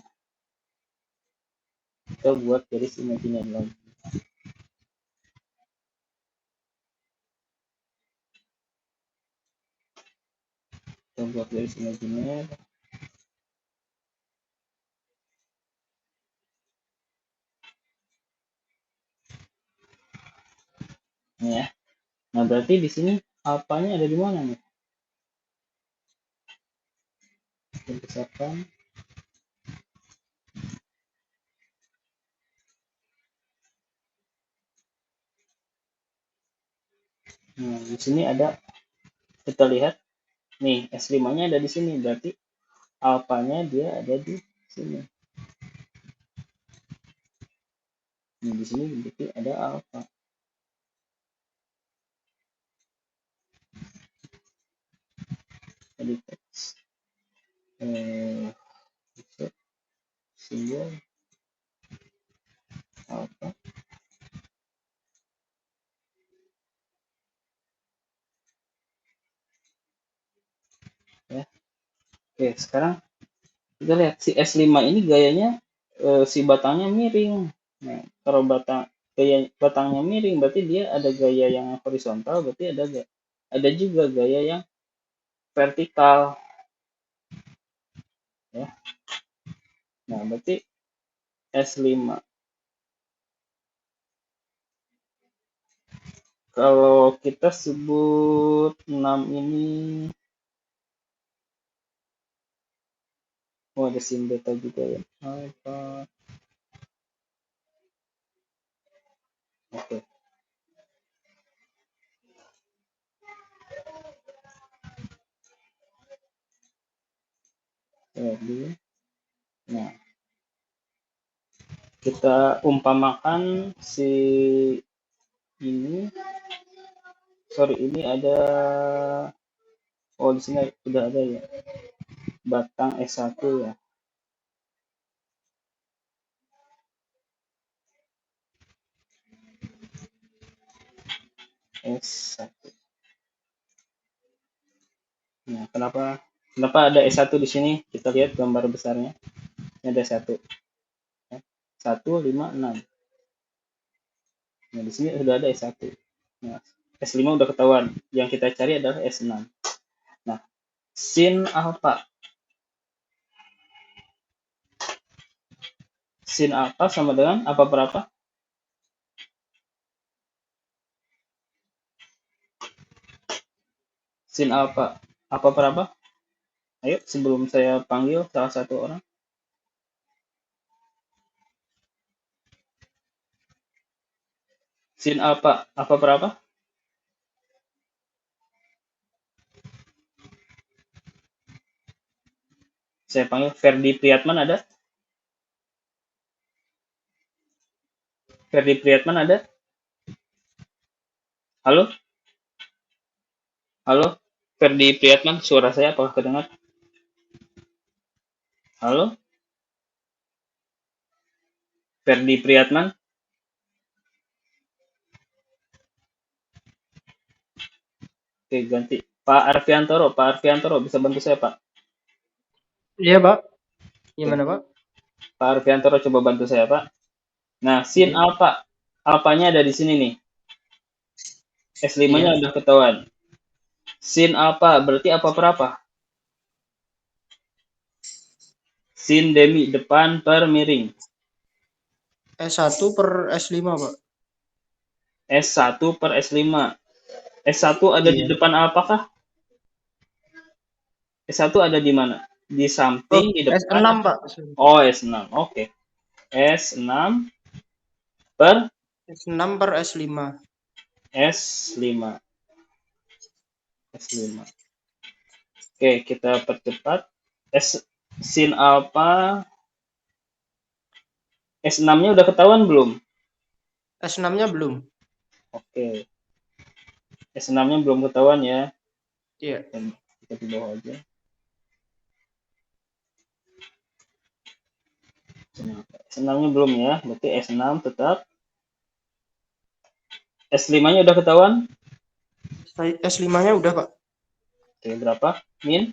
Kita buat garis imajiner lagi. Kita buat garis imajiner. Ya. Nah, berarti di sini alfanya ada di mana nih? Kita besarkan. Nah, di sini ada, kita lihat nih S5-nya ada di sini, berarti alfanya dia ada di sini. Nah, di sini berarti ada alfa. Jadi teks simbol alfa. Ya. Oke, sekarang kita lihat si S5 ini gayanya si batangnya miring. Nah, kalau gaya batangnya miring berarti dia ada gaya yang horizontal, berarti ada juga gaya yang vertikal. Ya. Nah, berarti S5. Kalau kita sebut 6 ini, oh ada sin beta juga ya. Alpha. Oke. Jadi, nah, kita umpamakan si ini, ini ada, oh di sini sudah ada ya, batang S1 ya. S1. Nah, kenapa ada S1 di sini? Kita lihat gambar besarnya. Ini ada 1. 1, 5, 6. Nah, di sini sudah ada S1. Nah, S5 udah ketahuan. Yang kita cari adalah S6. Nah, sin alfa. Sin alfa sama dengan apa berapa? Sin alfa apa berapa? Ayo, sebelum saya panggil salah satu orang. Sin apa? Apa berapa? Saya panggil Ferdi Priatman ada? Ferdi Priatman ada? Halo? Halo? Ferdi Priatman, suara saya apakah kedengar? Halo? Ferdi Priatman? Oke, ganti. Pak Arfiantoro bisa bantu saya, Pak? Iya, Pak. Gimana, Pak? Pak Arfiantoro coba bantu saya, Pak. Nah, sin Iya. alfa. Alfanya ada di sini nih. S5-nya Iya. udah ketahuan. Sin alfa berarti apa berapa? Sin demi depan per miring. S1 per S5, Pak. S1 per S5. S1 ada di Iya. depan apakah? S1 ada di mana? Di samping, di depan? S6, Pak. Oh, S6. Oke. S6 per S6 per S5. S5. S5. Oke, kita percepat. Sin alpha S6-nya udah ketahuan belum? S6-nya belum. Oke. S6-nya belum ketahuan ya. Iya. Dan kita di bawah aja. S6-nya belum ya. Berarti S6 tetap. S5-nya udah ketahuan? S5-nya udah, Pak. Oke, berapa? Min?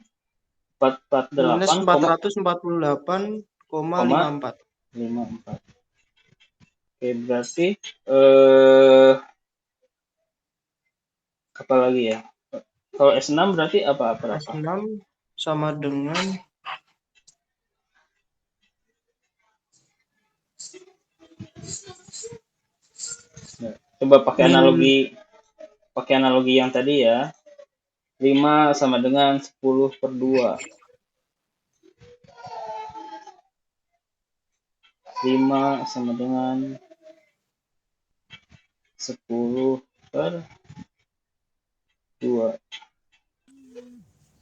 448, Minus 448,54. 54. Oke, berarti apa lagi ya? Kalau S6 berarti apa? S6 sama dengan Nah, coba pakai analogi yang tadi ya. 5 sama dengan 10 per 2. 5 sama dengan 10 per 2.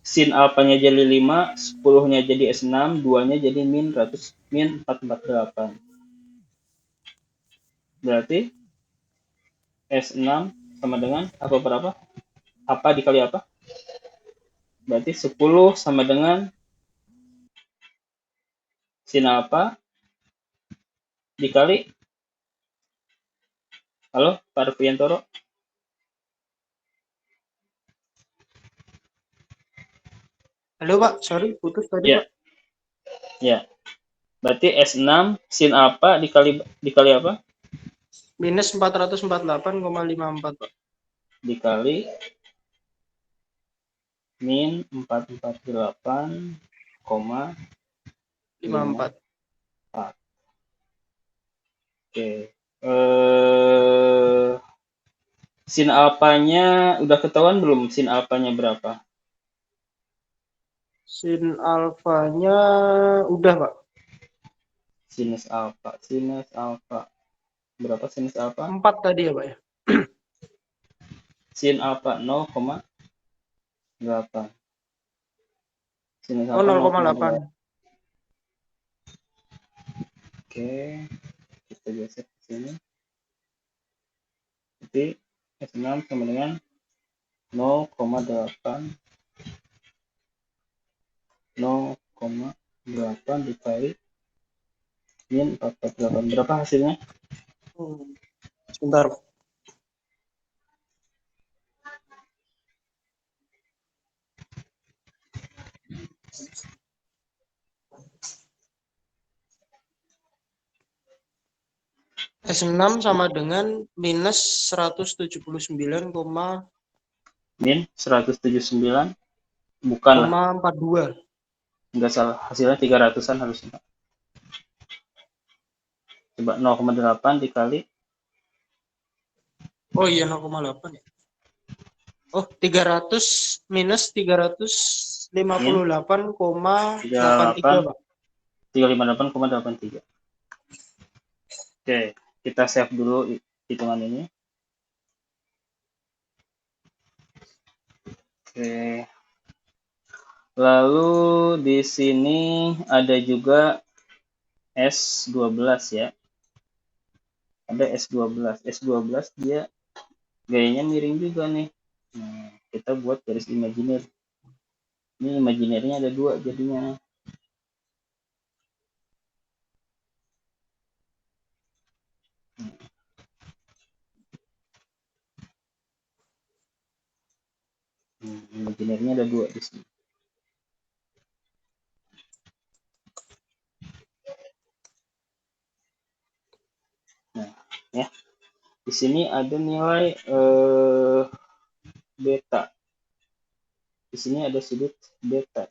Sin alfanya jadi 5, 10-nya jadi S6, 2-nya jadi min 448. Berarti S6 sama dengan apa berapa? Apa dikali apa? Berarti 10 sama dengan sin alfa dikali. Halo, Pak Arfiantoro? Halo, Pak. Sorry, putus tadi, Ya. Pak. Ya. Berarti S6 sin alfa dikali apa? Minus 448,54, Pak. Dikali min 448,54. Oke. Sin alfanya udah ketahuan belum? Sin alfanya berapa? Sin alfanya udah, Pak. Sinus alfa. Berapa sinus alfa? 4 tadi ya, Pak ya. Sin alfa 0,8. Sinus Oh, alfa 0,8. Oke. Kita geser ke sini. Jadi S6 sama dengan 0,8 dikali min 448. Berapa hasilnya? Sebentar, Pak. S6 sama dengan minus 179,42. Min 179 bukan lah. 42. Enggak salah, hasilnya 300-an harusnya. Coba 0,8 dikali. Oh iya, 0,8 ya. Oh, 300 minus 358,83, Pak. 358,83. Oke, kita save dulu hitungan ini. Oke. Lalu di sini ada juga S12 ya. Ada S12. S12 dia gayanya miring juga nih. Nah, kita buat garis imajiner. Ini imajinernya ada 2 jadinya. Imajinernya ada 2 di sini. Nah, ya. Di sini ada nilai beta. Di sini ada sudut beta.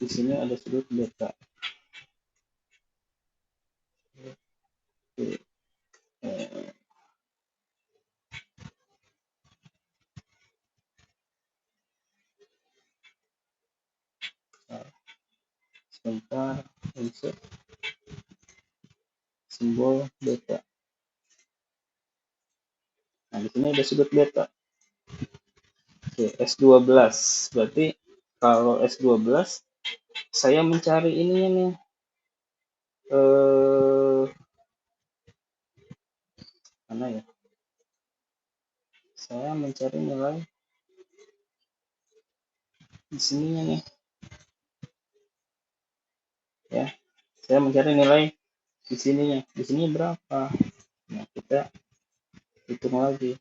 Di sini ada sudut beta. Oke. Sebentar, insert simbol beta. Nah, di sini ada sudut beta. Oke, S12. Berarti kalau S12 saya mencari ininya nih. Mana ya? Saya mencari nilai di sininya nih. Ya. Saya mencari nilai di sininya. Di sini berapa? Nah, kita hitung lagi.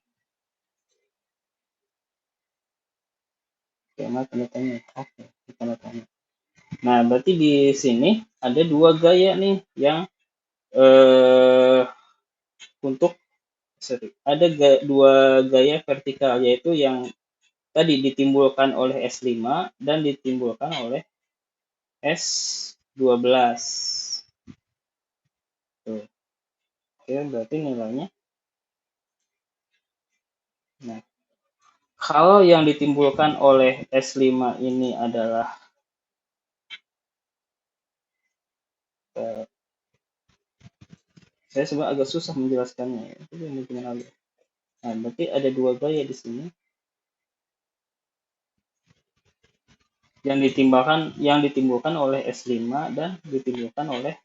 Oke, tanda tanya. Oke, tanda tanya. Nah, berarti di sini ada 2 gaya nih yang untuk ada 2 gaya vertikal, yaitu yang tadi ditimbulkan oleh S5 dan ditimbulkan oleh S12. Tuh. Oke, berarti nilainya. Nah, kalau yang ditimbulkan oleh S5 ini adalah saya sebenarnya agak susah menjelaskannya ya. Itu mungkin agak. Nah, berarti ada 2 gaya di sini. Yang ditimbulkan oleh S5 dan ditimbulkan oleh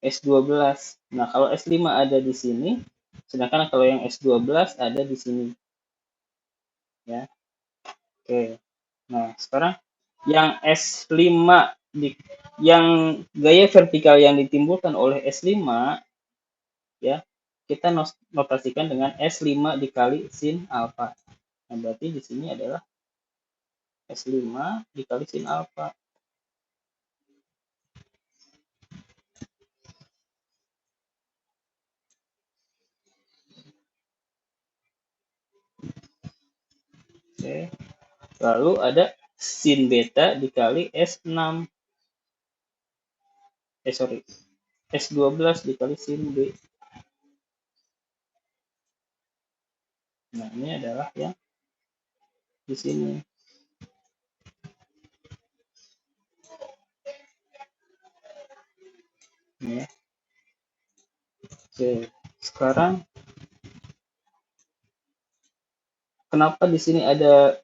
S12. Nah, kalau S5 ada di sini, sedangkan kalau yang S12 ada di sini. Ya. Oke. Nah, sekarang yang S5 yang gaya vertikal yang ditimbulkan oleh S5 ya, kita notasikan dengan S5 dikali sin alfa. Nah, berarti di sini adalah S5 dikali sin alfa. Oke. Lalu ada sin beta dikali S6. S12 dikali sin B. Nah, ini adalah yang di sini. Ya. Oke, sekarang kenapa di sini ada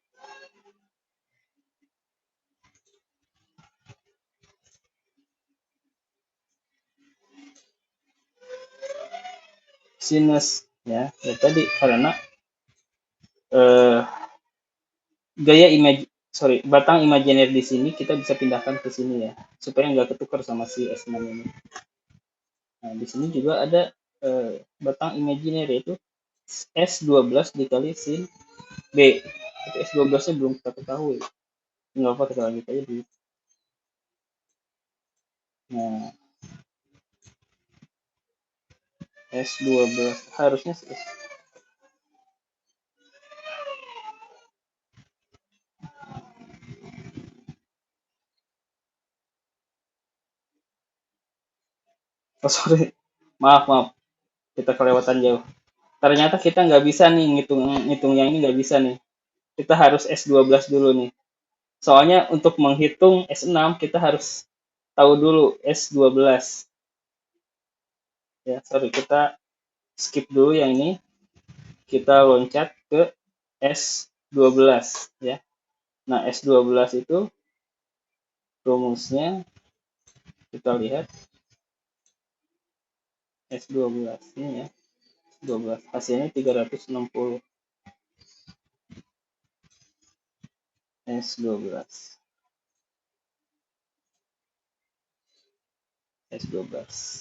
sinus ya? Ya tadi karena batang imajiner di sini kita bisa pindahkan ke sini ya, supaya nggak ketukar sama si S6 ini. Nah, di sini juga ada batang imajiner, yaitu S12 dikali sin B. Itu S12-nya belum kita ketahui. Nggak apa, kita lanjut aja dulu. Nah, S12 harusnya sorry, maaf kita kelewatan jauh. Ternyata kita nggak bisa nih ngitung yang ini, nggak bisa nih. Kita harus S12 dulu nih. Soalnya untuk menghitung S6 kita harus tahu dulu S12. Ya, sorry, kita skip dulu yang ini. Kita loncat ke S12 ya. Nah, S12 itu rumusnya kita lihat S12 ini ya. 12 hasilnya 360. S12.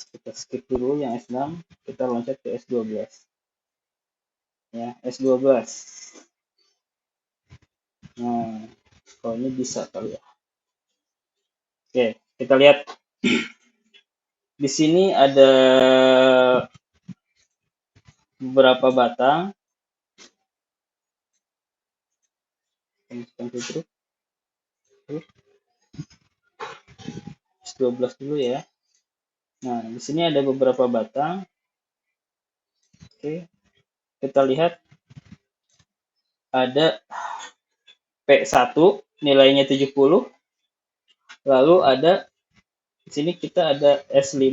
Kita skip dulu yang S6, kita loncat ke S12. Ya, S12. Nah, kalau ini bisa kali ya. Oke, kita lihat. Di sini ada beberapa batang. S12 dulu ya. Nah, di sini ada beberapa batang. Oke, kita lihat ada P1 nilainya 70. Lalu ada di sini kita ada S5.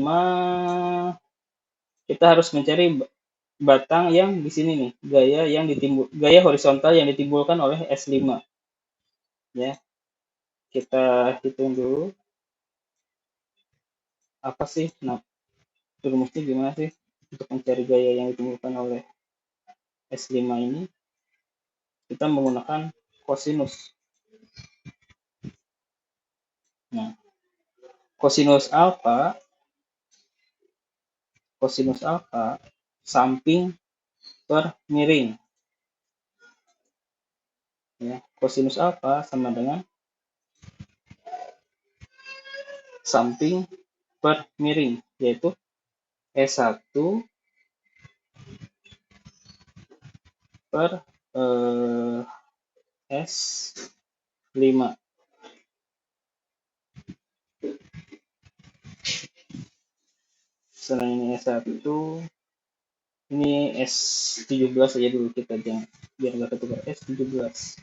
Kita harus mencari batang yang di sini nih, gaya horizontal yang ditimbulkan oleh S5. Ya. Kita hitung dulu. Apa sih? Nah, rumusnya gimana sih untuk mencari gaya yang ditimbulkan oleh S5 ini? Kita menggunakan kosinus. Nah, kosinus alfa samping per miring. Ya, kosinus alfa sama dengan samping per miring, yaitu S1 per S5. Selain ini S1, ini S17 aja dulu kita, biar nggak ketukar. S17.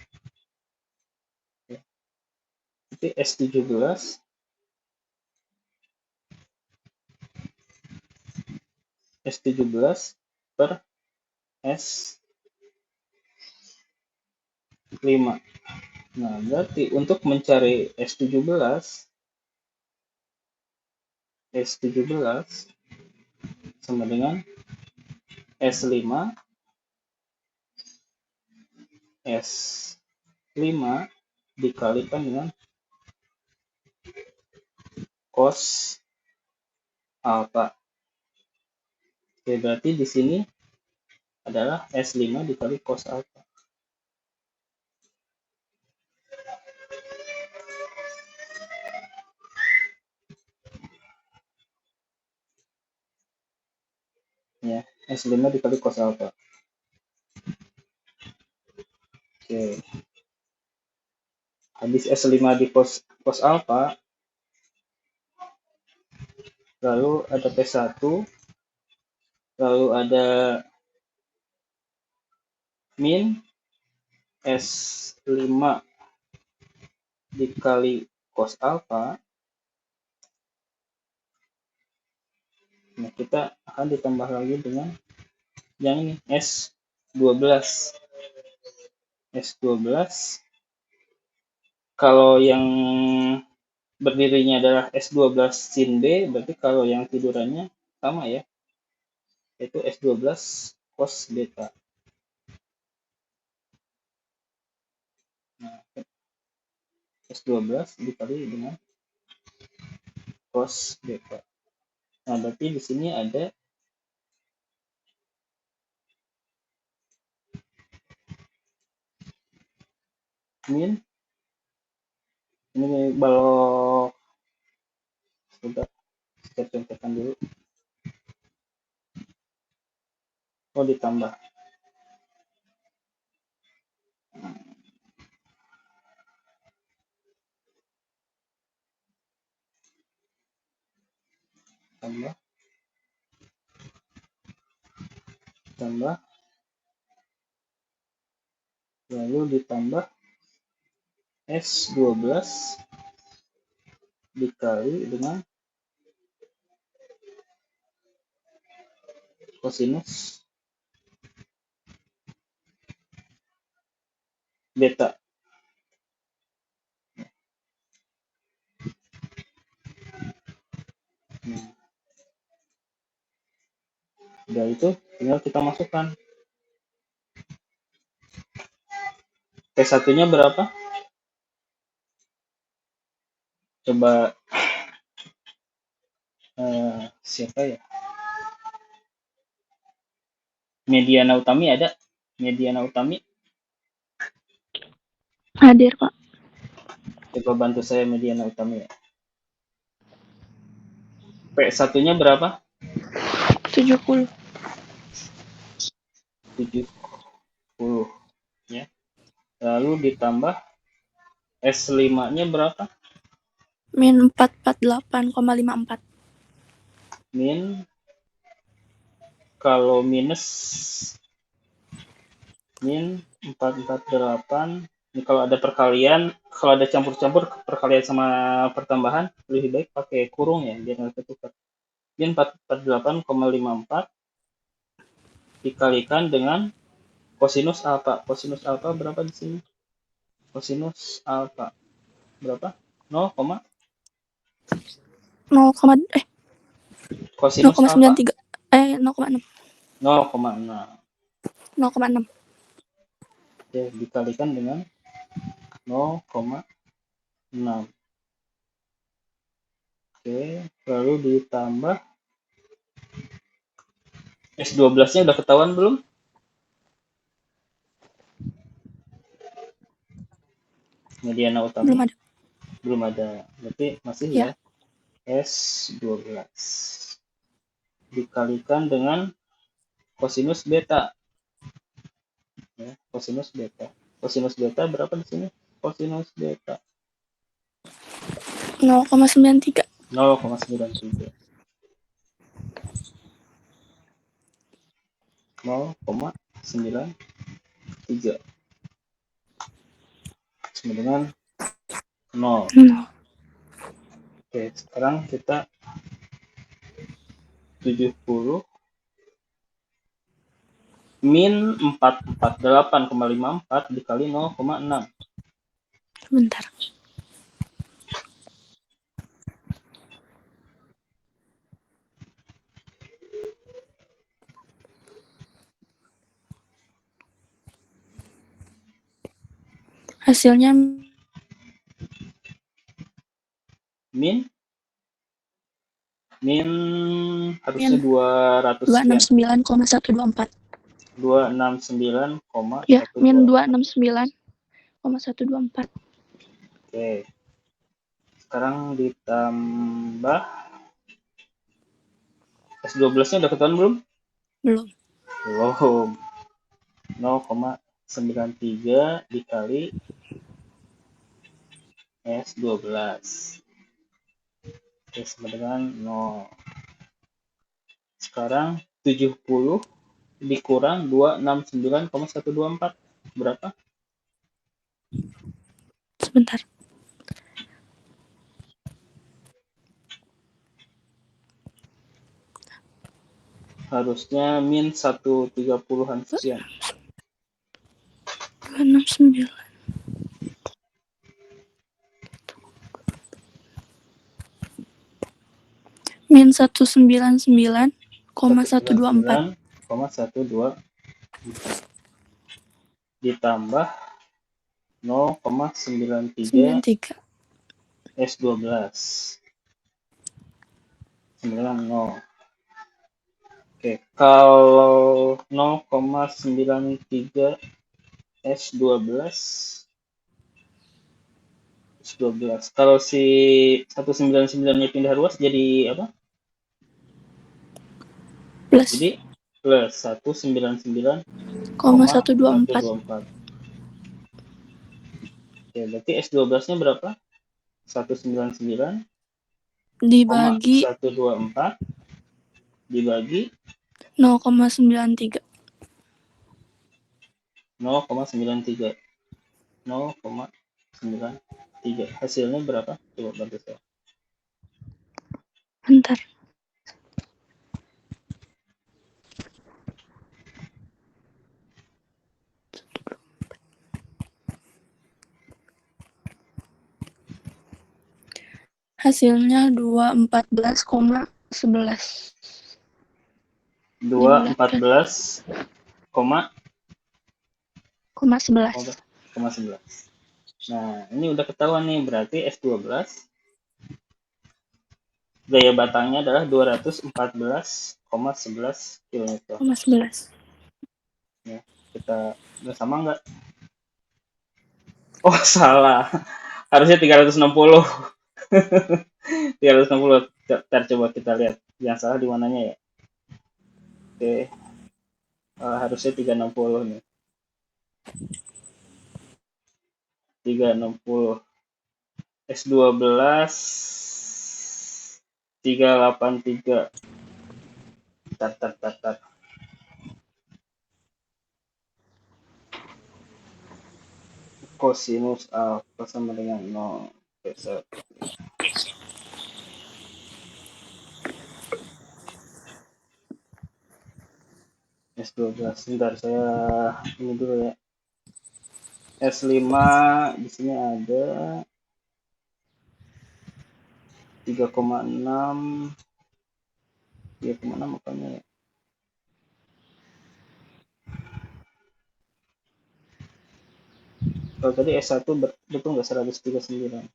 Jadi S17 per S5. Nah, berarti untuk mencari S17 sama dengan S5 dikalikan dengan cos alfa. Oke, berarti di sini adalah S5 dikali cos alfa. Ya, S5 dikali cos alfa. Oke. Habis S5 di cos alfa, lalu ada P1, lalu ada min S5 dikali cos alfa. Nah, kita akan ditambah lagi dengan yang ini S12. Kalau yang berdirinya adalah S12 sin B, berarti kalau yang tidurannya sama ya, yaitu S12 cos beta. Nah, S12 dikali dengan cos beta. Nah, berarti di sini ada min, ini balok, sudah kita contohkan dulu. Oh, ditambah. Tambah, lalu ditambah S12 dikali dengan kosinus beta. Udah itu tinggal kita masukkan. T1-nya berapa? Coba siapa ya? Mediana Utami ada? Mediana Utami? Hadir, Pak. Coba bantu saya Mediana Utami ya. P1-nya berapa? 70. 70 ya. Lalu ditambah S5-nya berapa? Min 448,54. Min kalau minus min 448. Ini kalau ada perkalian, kalau ada campur-campur perkalian sama pertambahan lebih baik pakai kurung ya biar nggak ketukar. Min 448,54 dikalikan dengan kosinus alfa. Kosinus alfa berapa di sini? Kosinus alfa berapa? 0, 0, kosinus alfa 0,93. 0,6. 0,6. 0,6. Oke, dikalikan dengan 0,6. Oke, lalu ditambah S12-nya udah ketahuan belum? Mediana Utami Belum ada. belum ada. Berarti masih Ya. ya S12 dikalikan dengan kosinus beta. Ya, kosinus beta. Kosinus beta berapa di sini? Kosinus beta 0,93. 0,93. 0,93 sama dengan 0. Oke, sekarang kita 70 min 448,54 dikali 0,6. Sebentar. Hasilnya Min harusnya 200 sekian. 269,124. 269,124. Ya, min 269,124. Oke. Sekarang ditambah S12-nya udah ketahuan belum? Belum. Belum. 0,93 dikali S12. Oke, sama dengan 0. Sekarang 70 dikurang 269,124 berapa? Sebentar. Harusnya min 130-an sekian. 269. Min 199,124. 124 ditambah 0,93 S12 0. Oke, kalau 0,93 S12 kalau si 199-nya pindah ruas jadi apa? Plus. Jadi plus 199,124. Oke, berarti S12-nya berapa? 199 Dibagi 124 dibagi 0,93. 0,93 hasilnya berapa? Coba bantu saya. Bentar. Hasilnya 214,11. 214, koma 11. 11. Nah, ini udah ketahuan nih, berarti S12 gaya batangnya adalah 214,11 km. 11. Ya, kita udah sama nggak? Oh, salah. Harusnya 360. 360. Ntar coba kita lihat. Yang salah di mananya ya? Oke. Harusnya 360 nih. 360. S12 383. Tar. Kosinus alfa sama dengan 0. Oke, S12. Sebentar, saya ini dulu ya. S5 di sini ada 3,6. 3,6 apanya ya? Kalau tadi S1 betul nggak 139?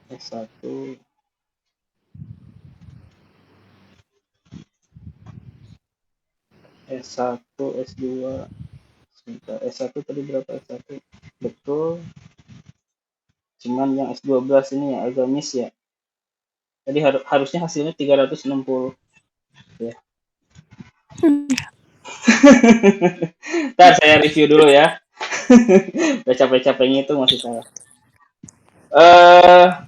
S1 S2 sebentar, S1 tadi berapa? S1 betul, cuman yang S12 ini ya agak miss ya. Tadi harusnya hasilnya 360 ya. Ntar saya review dulu ya. Udah capek-capeknya itu masih salah.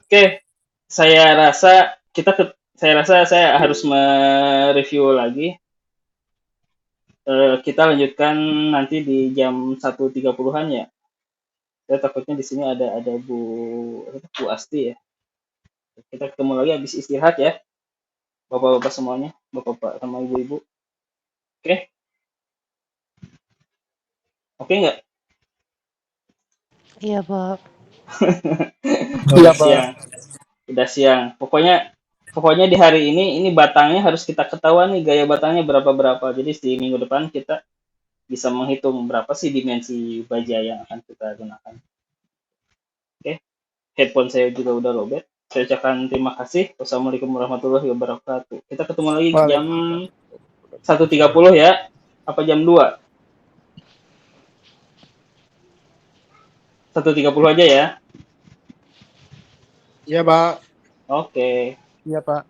Oke. Saya rasa saya harus mereview lagi. Kita lanjutkan nanti di jam 1.30-an ya. Saya takutnya di sini ada Bu Asti ya. Kita ketemu lagi habis istirahat ya. Bapak-bapak semuanya, bapak-bapak sama ibu-ibu. Oke? Oke nggak? Iya, Pak. Iya, Udah siang. Udah siang. Pokoknya di hari ini batangnya harus kita ketahuan nih gaya batangnya berapa. Jadi di minggu depan kita bisa menghitung berapa sih dimensi baja yang akan kita gunakan. Oke? Headphone saya juga udah lowbat. Saya ucapkan terima kasih. Wassalamualaikum warahmatullahi wabarakatuh. Kita ketemu lagi jam 1.30 ya. Apa jam 2? 1.30 aja ya. Iya, Pak. Oke. Iya, Pak.